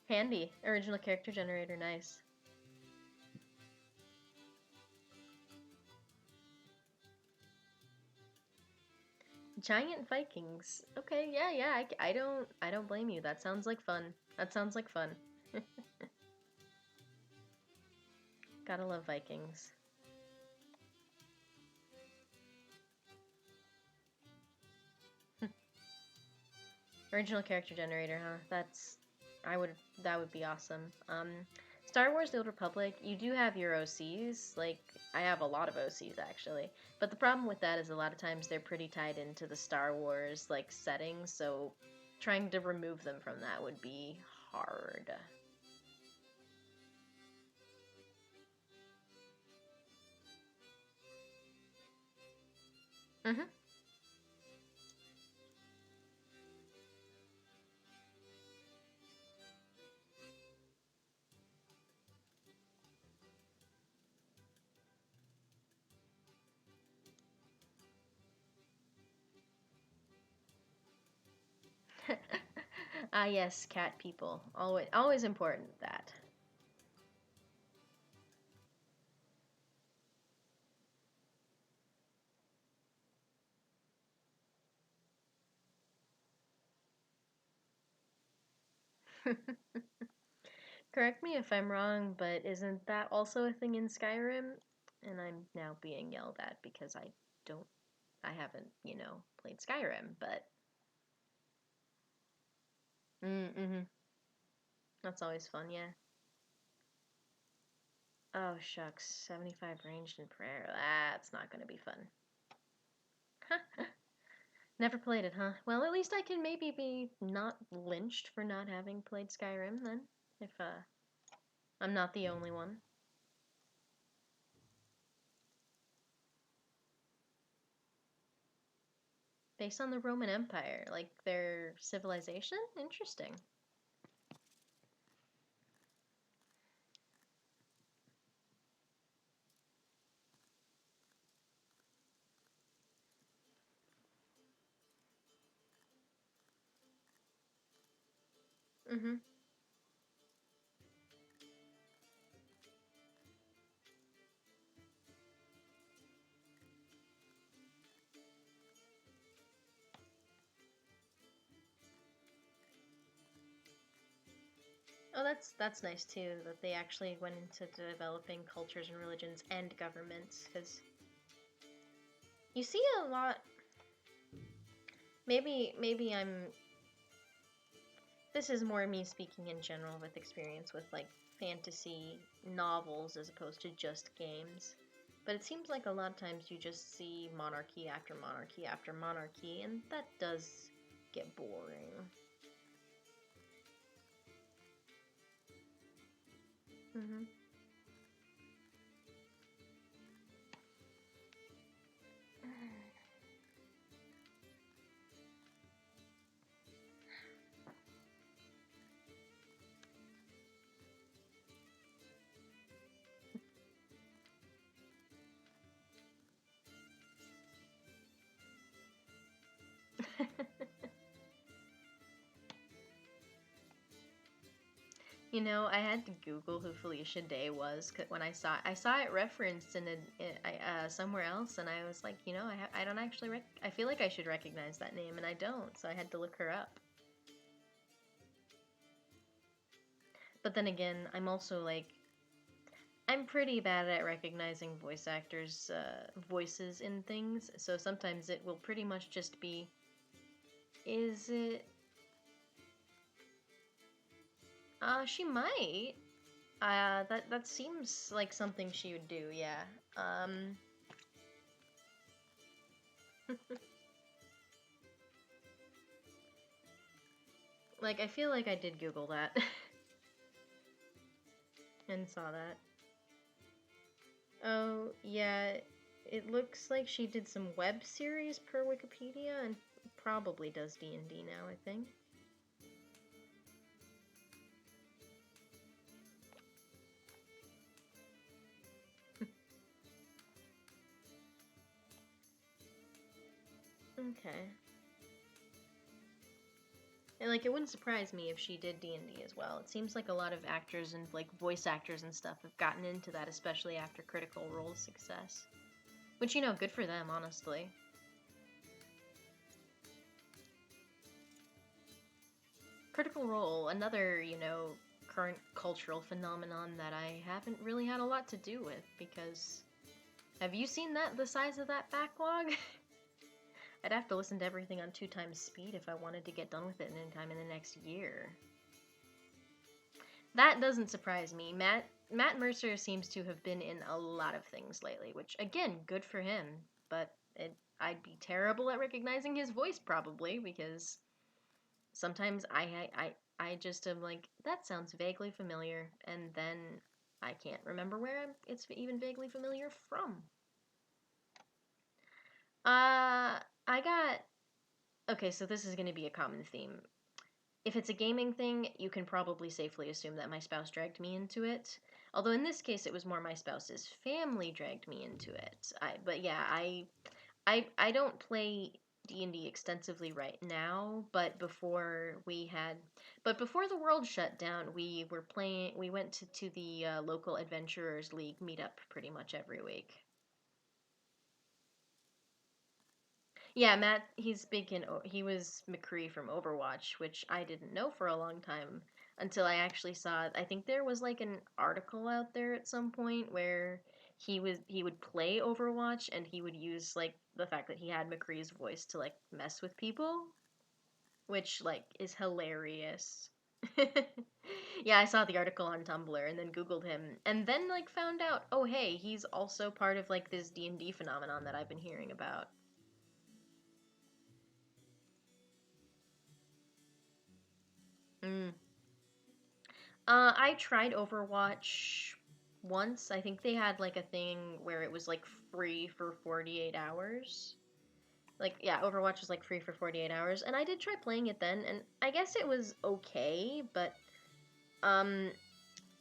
Handy. Original character generator, nice. Giant Vikings. Okay, yeah. I don't blame you. That sounds like fun. That sounds like fun. Gotta love Vikings. Original character generator, huh? That would be awesome. Star Wars: The Old Republic, you do have your OCs. Like I have a lot of OCs actually, but the problem with that is a lot of times they're pretty tied into the Star Wars like settings, so trying to remove them from that would be hard. Mhm. Ah yes, cat people. Always important that. Correct me if I'm wrong, but isn't that also a thing in Skyrim? And I'm now being yelled at because don't, I haven't, played Skyrim, but. Mm-hmm. That's always fun, yeah. Oh, shucks. 75 ranged in prayer. That's not gonna be fun. Never played it, huh? Well, at least I can maybe be not lynched for not having played Skyrim then. If, I'm not the only one. Based on the Roman Empire, like their civilization? Interesting. Mm-hmm. Oh, that's nice too, that they actually went into developing cultures and religions and governments, because you see a lot. Maybe I'm. This is more me speaking in general with experience with like fantasy novels as opposed to just games. But it seems like a lot of times you just see monarchy after monarchy after monarchy, and that does get boring. Mm-hmm. You know, I had to Google who Felicia Day was when I saw it referenced somewhere else, and I was like, you know, I don't actually I feel like I should recognize that name, and I don't, so I had to look her up. But then again, I'm also like, I'm pretty bad at recognizing voice actors' voices in things, so sometimes it will pretty much just be, is it? She might. That seems like something she would do. Yeah. Um. Like I feel like I did Google that and saw that. Oh yeah, it looks like she did some web series per Wikipedia and probably does D&D now. I think. Okay. And like it wouldn't surprise me if she did D&D as well. It seems like a lot of actors and like voice actors and stuff have gotten into that, especially after Critical Role's success. Which, you know, good for them, honestly. Critical Role, another, you know, current cultural phenomenon that I haven't really had a lot to do with, because have you seen the size of that backlog? I'd have to listen to everything on 2 times speed if I wanted to get done with it in time in the next year. That doesn't surprise me. Matt Mercer seems to have been in a lot of things lately, which again, good for him. But I'd be terrible at recognizing his voice probably, because sometimes I just am like, that sounds vaguely familiar, and then I can't remember where it's even vaguely familiar from. I got, okay, so this is going to be a common theme. If it's a gaming thing, you can probably safely assume that my spouse dragged me into it. Although in this case, it was more my spouse's family dragged me into it. But yeah, I don't play D&D extensively right now, but before the world shut down, we went to the local Adventurers League meetup pretty much every week. Yeah, Matt, he was McCree from Overwatch, which I didn't know for a long time until I actually saw, I think there was like an article out there at some point where he would play Overwatch and he would use like the fact that he had McCree's voice to like mess with people, which like is hilarious. Yeah, I saw the article on Tumblr and then Googled him and then like found out, oh hey, he's also part of like this D&D phenomenon that I've been hearing about. Mm. I tried Overwatch once. I think they had like a thing where it was like free for 48 hours. Like, yeah, Overwatch was like free for 48 hours, and I did try playing it then, and I guess it was okay, but um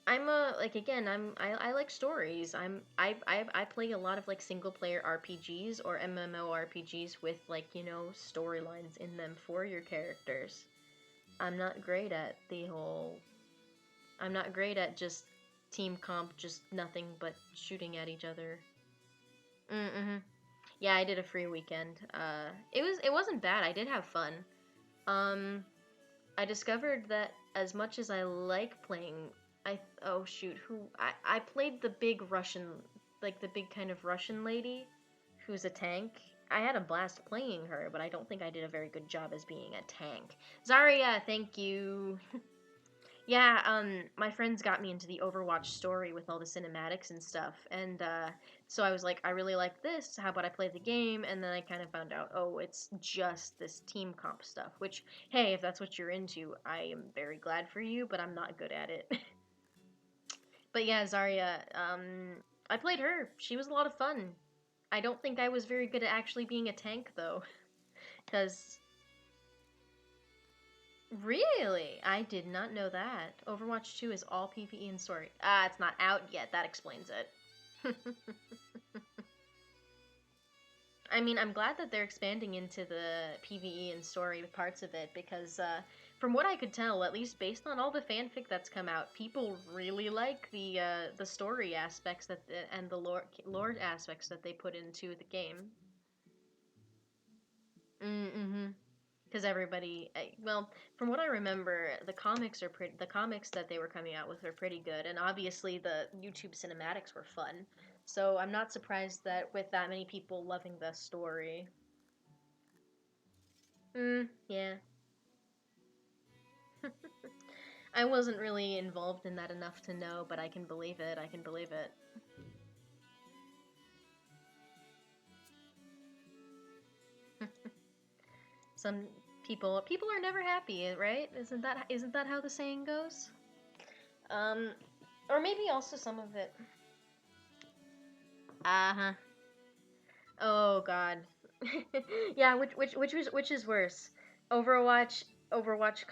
I'm a like again, I like stories. I play a lot of like single player RPGs or MMORPGs with like, you know, storylines in them for your characters. I'm not great at the whole I'm not great at just team comp, just nothing but shooting at each other. Mm-hmm. Yeah, I did a free weekend. It wasn't bad. I did have fun. Um, I discovered that as much as I like playing, oh shoot, I played the big Russian, like the big kind of Russian lady, who's a tank. I had a blast playing her, but I don't think I did a very good job as being a tank. Zarya, thank you. Yeah, my friends got me into the Overwatch story with all the cinematics and stuff, and so I was like, I really like this. How about I play the game? And then I kind of found out, oh, it's just this team comp stuff. Which, hey, if that's what you're into, I am very glad for you, but I'm not good at it. But yeah, Zarya, I played her. She was a lot of fun. I don't think I was very good at actually being a tank though, because really? I did not know that. Overwatch 2 is all PvE and story. Ah, it's not out yet. That explains it. I mean, I'm glad that they're expanding into the PvE and story parts of it because, from what I could tell, at least based on all the fanfic that's come out, people really like the story aspects and the lore aspects that they put into the game. Mm-hmm. Because everybody, well, from what I remember, the comics that they were coming out with were pretty good, and obviously the YouTube cinematics were fun. So I'm not surprised that with that many people loving the story. Yeah. I wasn't really involved in that enough to know, but I can believe it. I can believe it. Some people are never happy, right? Isn't that how the saying goes? Um, or maybe also some of it. Uh huh. Oh God. Yeah, which is worse? Overwatch Overwatch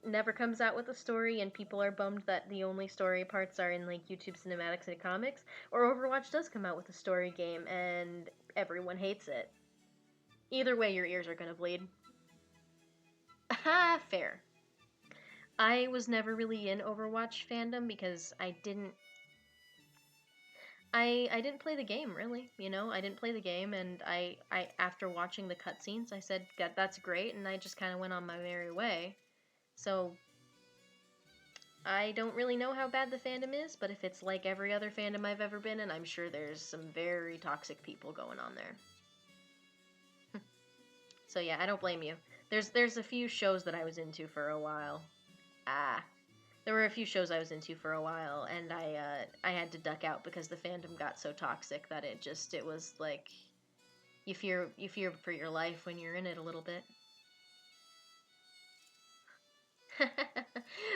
never comes out with a story and people are bummed that the only story parts are in like YouTube cinematics and comics, or Overwatch does come out with a story game and everyone hates it. Either way your ears are going to bleed. Ha, fair. I was never really in Overwatch fandom because I didn't play the game really, I didn't play the game, and I after watching the cutscenes, I said, "God, that's great," and I just kind of went on my merry way. So I don't really know how bad the fandom is, but if it's like every other fandom I've ever been in, I'm sure there's some very toxic people going on there. So yeah, I don't blame you. There's a few shows that I was into for a while. Ah, there were a few shows I was into for a while, and I had to duck out because the fandom got so toxic that it was like you fear for your life when you're in it a little bit.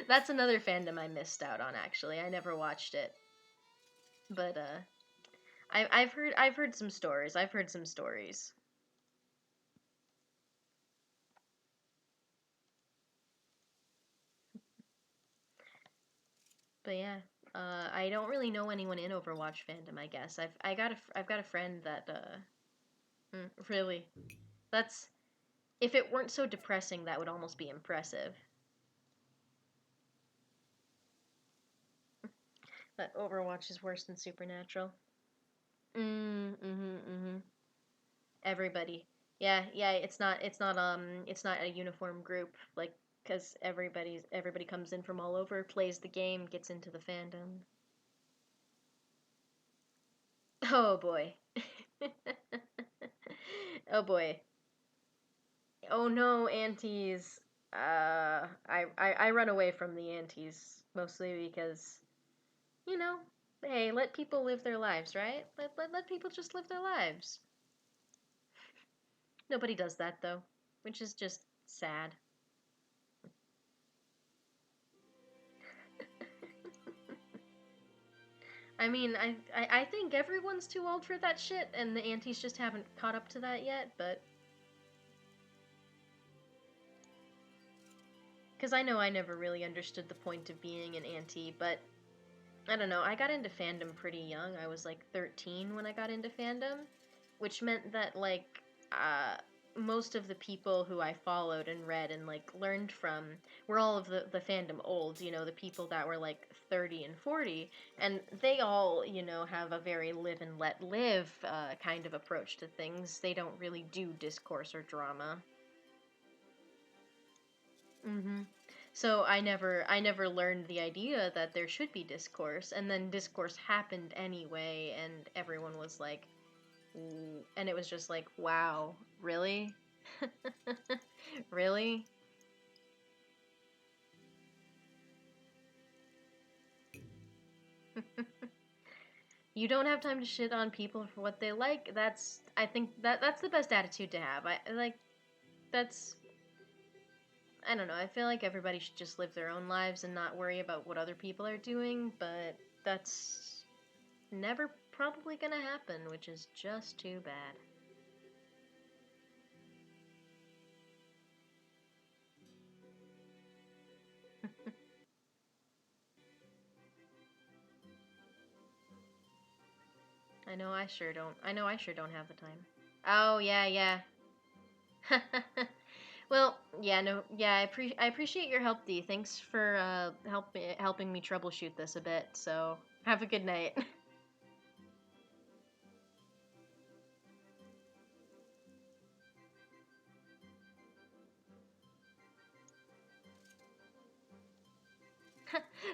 That's another fandom I missed out on actually. I never watched it. But I've heard some stories. I've heard some stories. But yeah, I don't really know anyone in Overwatch fandom, I guess. I've got a friend that really, that's, if it weren't so depressing, that would almost be impressive. That Overwatch is worse than Supernatural. Mm-hmm. Everybody. Yeah, yeah, it's not a uniform group, like, because everybody comes in from all over, plays the game, gets into the fandom. Oh boy. Oh boy. Oh no, aunties. I run away from the aunties mostly because, you know, hey, let people live their lives, right? Let people just live their lives. Nobody does that though, which is just sad. I mean, I think everyone's too old for that shit, and the aunties just haven't caught up to that yet, but. Because I know I never really understood the point of being an auntie, but I don't know, I got into fandom pretty young. I was like 13 when I got into fandom, which meant that, like, uh, most of the people who I followed and read and, like, learned from were all of the fandom old, the people that were, like, 30 and 40, and they all, have a very live and let live kind of approach to things. They don't really do discourse or drama. Mm-hmm. So I never learned the idea that there should be discourse, and then discourse happened anyway, and everyone was like, and it was just like, wow, really? Really? You don't have time to shit on people for what they like. I think that's the best attitude to have. I like that's I don't know. I feel like everybody should just live their own lives and not worry about what other people are doing, but that's never probably gonna happen, which is just too bad. I know I sure don't have the time. Oh, yeah, yeah. Well, yeah, no, yeah, I appreciate your help, Dee. Thanks for helping me troubleshoot this a bit. So, have a good night.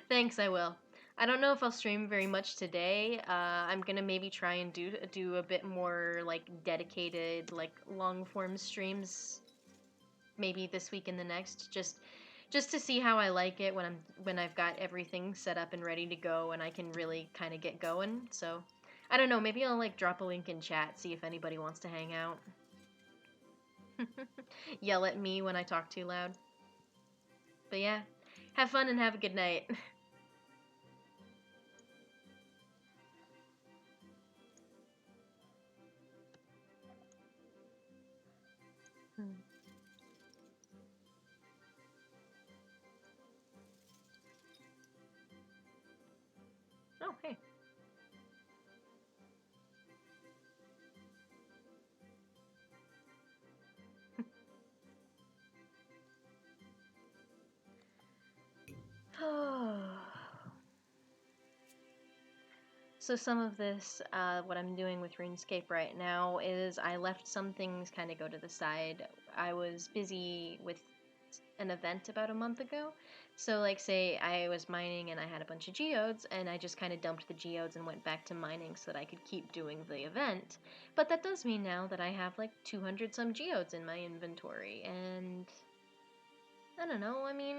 Thanks, I will. I don't know if I'll stream very much today. I'm gonna maybe try and do a bit more like dedicated, like long form streams, maybe this week and the next, just to see how I like it when I've got everything set up and ready to go and I can really kind of get going. So, I don't know. Maybe I'll like drop a link in chat, see if anybody wants to hang out. Yell at me when I talk too loud. But yeah, have fun and have a good night. Oh, hey. So some of this, what I'm doing with RuneScape right now is I left some things kind of go to the side. I was busy with an event about a month ago. So like say I was mining and I had a bunch of geodes and I just kind of dumped the geodes and went back to mining so that I could keep doing the event. But that does mean now that I have like 200 some geodes in my inventory and I don't know. I mean,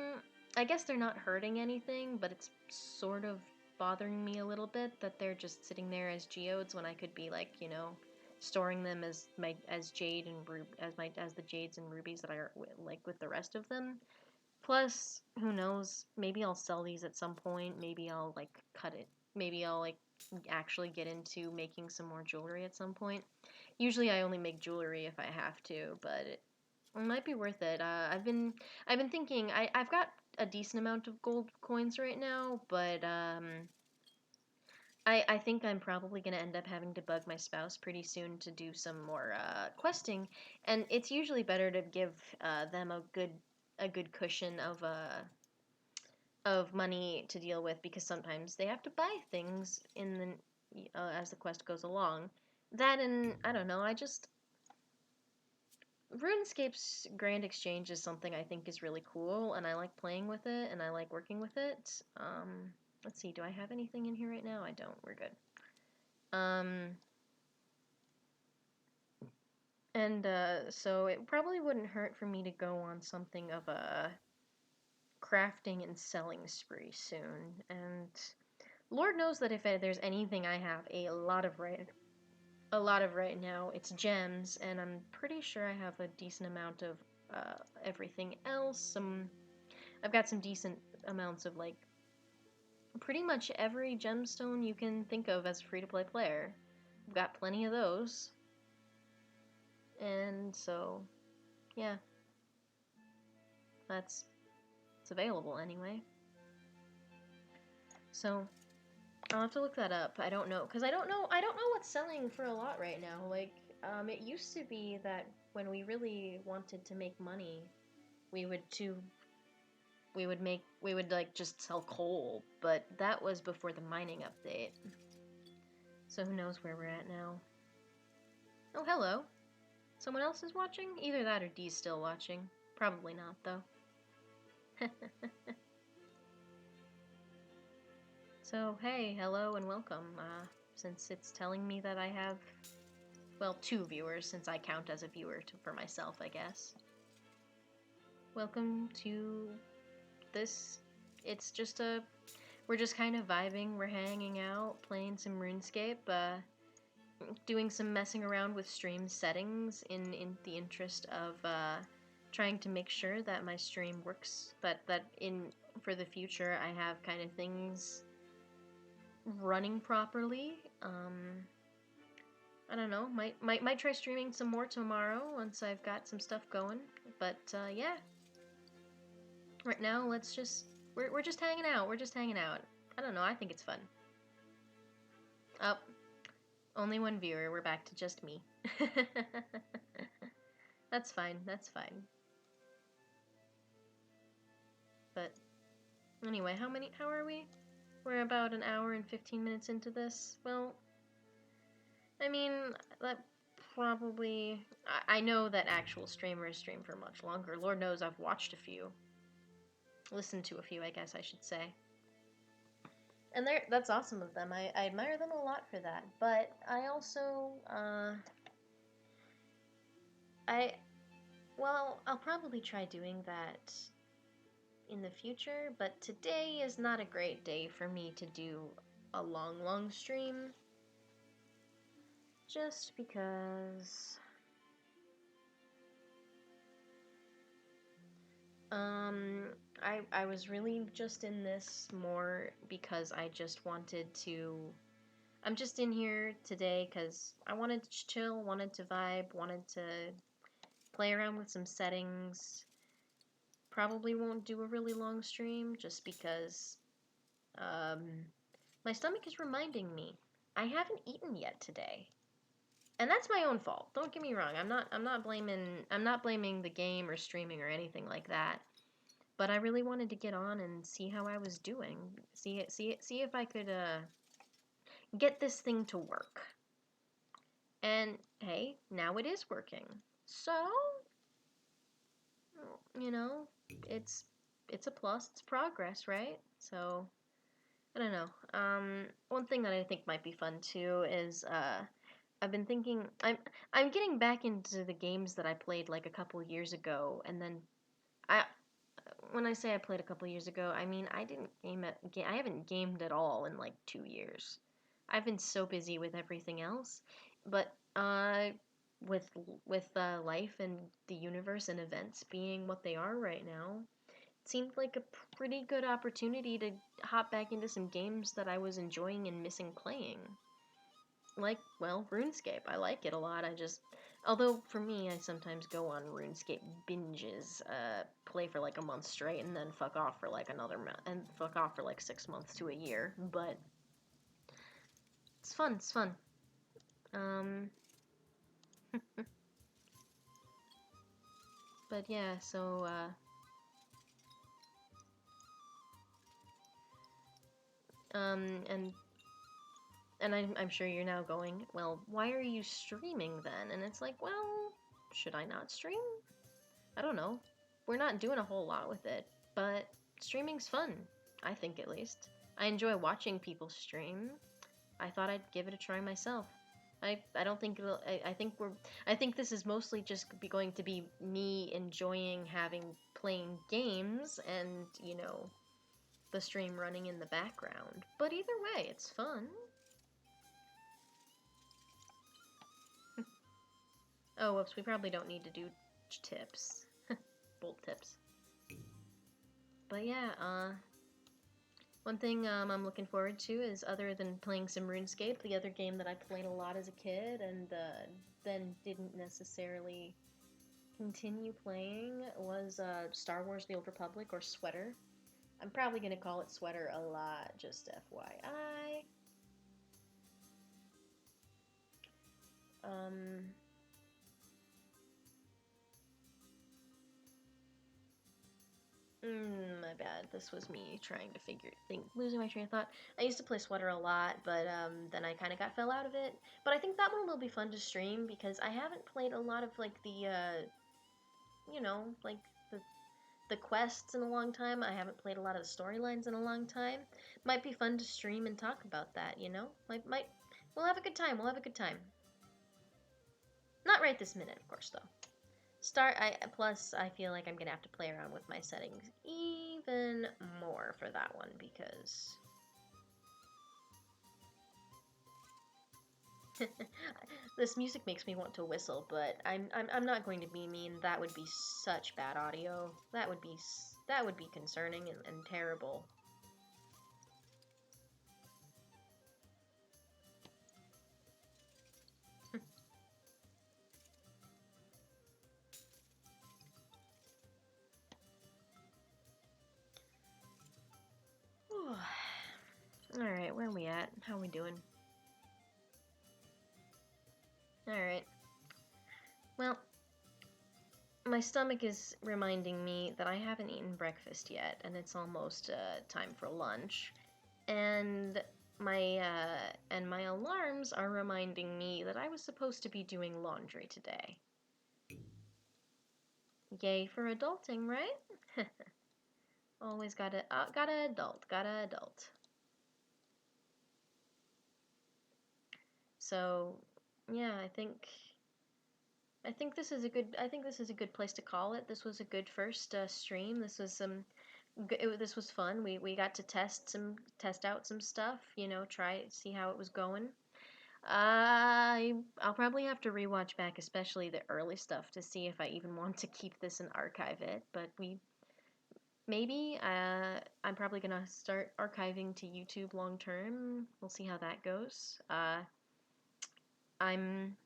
I guess they're not hurting anything, but it's sort of bothering me a little bit that they're just sitting there as geodes when I could be like, storing them as jade and as the jades and rubies that I like with the rest of them. Plus, who knows? Maybe I'll sell these at some point. Maybe I'll like cut it. Maybe I'll like actually get into making some more jewelry at some point. Usually I only make jewelry if I have to, but it might be worth it. I've been thinking I've got a decent amount of gold coins right now, but I think I'm probably gonna end up having to bug my spouse pretty soon to do some more questing, and it's usually better to give them a good cushion of money to deal with because sometimes they have to buy things in the as the quest goes along. That and I don't know. I just RuneScape's Grand Exchange is something I think is really cool, and I like playing with it, and I like working with it. Let's see, do I have anything in here right now? I don't. We're good. Um, and so it probably wouldn't hurt for me to go on something of a crafting and selling spree soon. And Lord knows that if there's anything I have a lot of right now, it's gems, and I'm pretty sure I have a decent amount of everything else. I've got some decent amounts of like pretty much every gemstone you can think of as a free-to-play player. I've got plenty of those, and so yeah, that's it's available anyway. So I'll have to look that up. I don't know because I don't know what's selling for a lot right now. Like it used to be that when we really wanted to make money, we would too we would like just sell coal, but that was before the mining update. So who knows where we're at now. Oh, hello. Someone else is watching? Either that or Dee's still watching. Probably not, though. So, hey, hello and welcome. Since it's telling me that I have, well, 2 viewers, since I count as a viewer for myself, I guess. Welcome to this. It's just we're just kind of vibing, we're hanging out, playing some RuneScape, doing some messing around with stream settings in the interest of trying to make sure that my stream works, that for the future I have kind of things running properly. I don't know, might try streaming some more tomorrow once I've got some stuff going, but yeah. Right now, we're just hanging out. We're just hanging out. I don't know. I think it's fun. Oh, only 1 viewer. We're back to just me. That's fine. That's fine. But anyway, how are we? We're about an hour and 15 minutes into this. Well, I mean, that probably... I know that actual streamers stream for much longer. Lord knows I've watched a few. Listened to a few, I guess I should say. And that's awesome of them. I admire them a lot for that. But I also, I'll probably try doing that in the future, but today is not a great day for me to do a long stream. Just because, I was really just in this more because I just wanted to... I'm just in here today because I wanted to chill, wanted to vibe, wanted to play around with some settings. Probably won't do a really long stream just because my stomach is reminding me I haven't eaten yet today. And that's my own fault. Don't get me wrong. I'm not blaming the game or streaming or anything like that. But I really wanted to get on and see how I was doing. See if I could get this thing to work. And hey, now it is working. So, you know, it's a plus, it's progress, right? So, I don't know. One thing that I think might be fun too is I've been thinking I'm getting back into the games that I played like a couple years ago, and then I when I say I played a couple years ago, I mean I haven't gamed at all in like 2 years. I've been so busy with everything else, but with life and the universe and events being what they are right now, it seemed like a pretty good opportunity to hop back into some games that I was enjoying and missing playing. Like, well, RuneScape. I like it a lot. Although for me, I sometimes go on RuneScape binges, play for like a month straight and then fuck off for like another month, and fuck off for like 6 months to a year. But it's fun. It's fun. But yeah. So and I'm sure you're now going, well, why are you streaming then? And it's like, well, should I not stream? I don't know. We're not doing a whole lot with it, but streaming's fun. I think, at least. I enjoy watching people stream. I thought I'd give it a try myself. I don't think it'll... I think this is mostly just going to be me enjoying playing games and, you know, the stream running in the background. But either way, it's fun. Oh, whoops, we probably don't need to do tips. Bolt tips. But yeah, one thing I'm looking forward to is, other than playing some RuneScape, the other game that I played a lot as a kid and then didn't necessarily continue playing was Star Wars The Old Republic, or Sweater. I'm probably going to call it Sweater a lot, just FYI. My bad. This was me trying to losing my train of thought. I used to play Sweater a lot, but then I kind of fell out of it. But I think that one will be fun to stream because I haven't played a lot of like the, you know, like the quests in a long time. I haven't played a lot of the storylines in a long time. Might be fun to stream and talk about that, you know? We'll have a good time. We'll have a good time. Not right this minute, of course, though. Plus, I feel like I'm gonna have to play around with my settings even more for that one because this music makes me want to whistle, but I'm not going to be mean. That would be such bad audio. That would be concerning and terrible. Alright, where are we at? How are we doing? Alright. Well, my stomach is reminding me that I haven't eaten breakfast yet, and it's almost time for lunch. And my alarms are reminding me that I was supposed to be doing laundry today. Yay for adulting, right? Always gotta adult. So, yeah, I think this is a good place to call it. This was a good first stream. This was this was fun. We got to test out some stuff, you know, see how it was going. I'll probably have to rewatch back, especially the early stuff, to see if I even want to keep this and archive it. But I'm probably gonna start archiving to YouTube long term. We'll see how that goes. I'm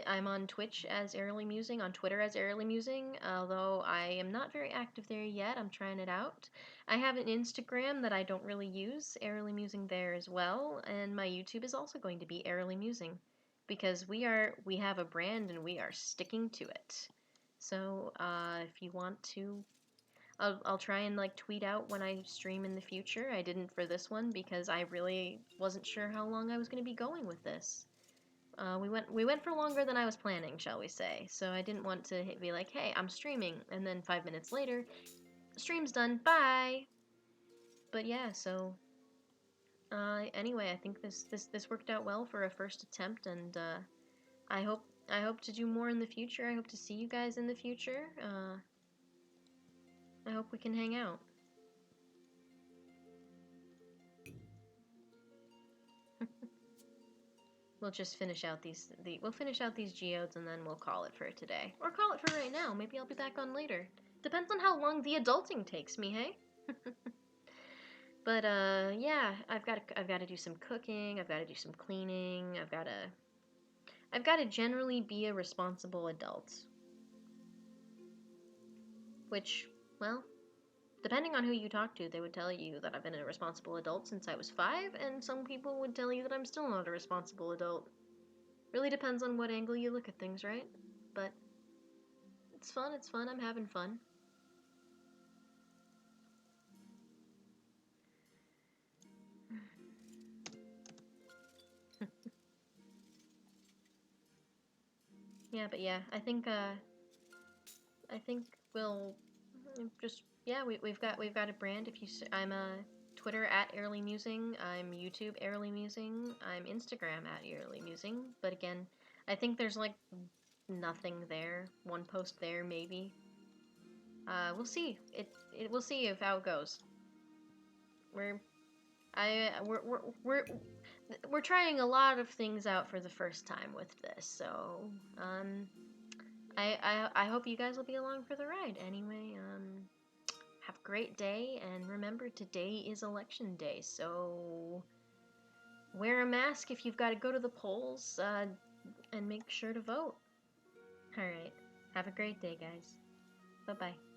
I'm on Twitch as Airily Musing, on Twitter as Airily Musing, although I am not very active there yet. I'm trying it out. I have an Instagram that I don't really use, Airily Musing there as well, and my YouTube is also going to be Airily Musing, because we have a brand and we are sticking to it. So if you want to, I'll try and like tweet out when I stream in the future. I didn't for this one because I really wasn't sure how long I was going to be going with this. We went for longer than I was planning, shall we say. So I didn't want to be like, hey, I'm streaming, and then 5 minutes later, stream's done, bye. But yeah, so anyway, I think this worked out well for a first attempt, and I hope to do more in the future. I hope to see you guys in the future. I hope we can hang out. We'll just finish out we'll finish out these geodes and then we'll call it for today. Or call it for right now. Maybe I'll be back on later. Depends on how long the adulting takes me, hey? But yeah, I've got to do some cooking, I've got to do some cleaning, I've got to generally be a responsible adult. Which, well, depending on who you talk to, they would tell you that I've been a responsible adult since I was 5, and some people would tell you that I'm still not a responsible adult. Really depends on what angle you look at things, right? But it's fun, I'm having fun. Yeah, but yeah, I think we'll just, yeah, we've got a brand. I'm Twitter at Airily Musing, I'm YouTube Airily Musing, I'm Instagram at Airily Musing. But again, I think there's like nothing there. One post there maybe. We'll see. We'll see if how it goes. We're trying a lot of things out for the first time with this, so I hope you guys will be along for the ride. Anyway, have a great day, and remember, today is election day, so wear a mask if you've got to go to the polls, and make sure to vote. Alright, have a great day, guys. Bye-bye.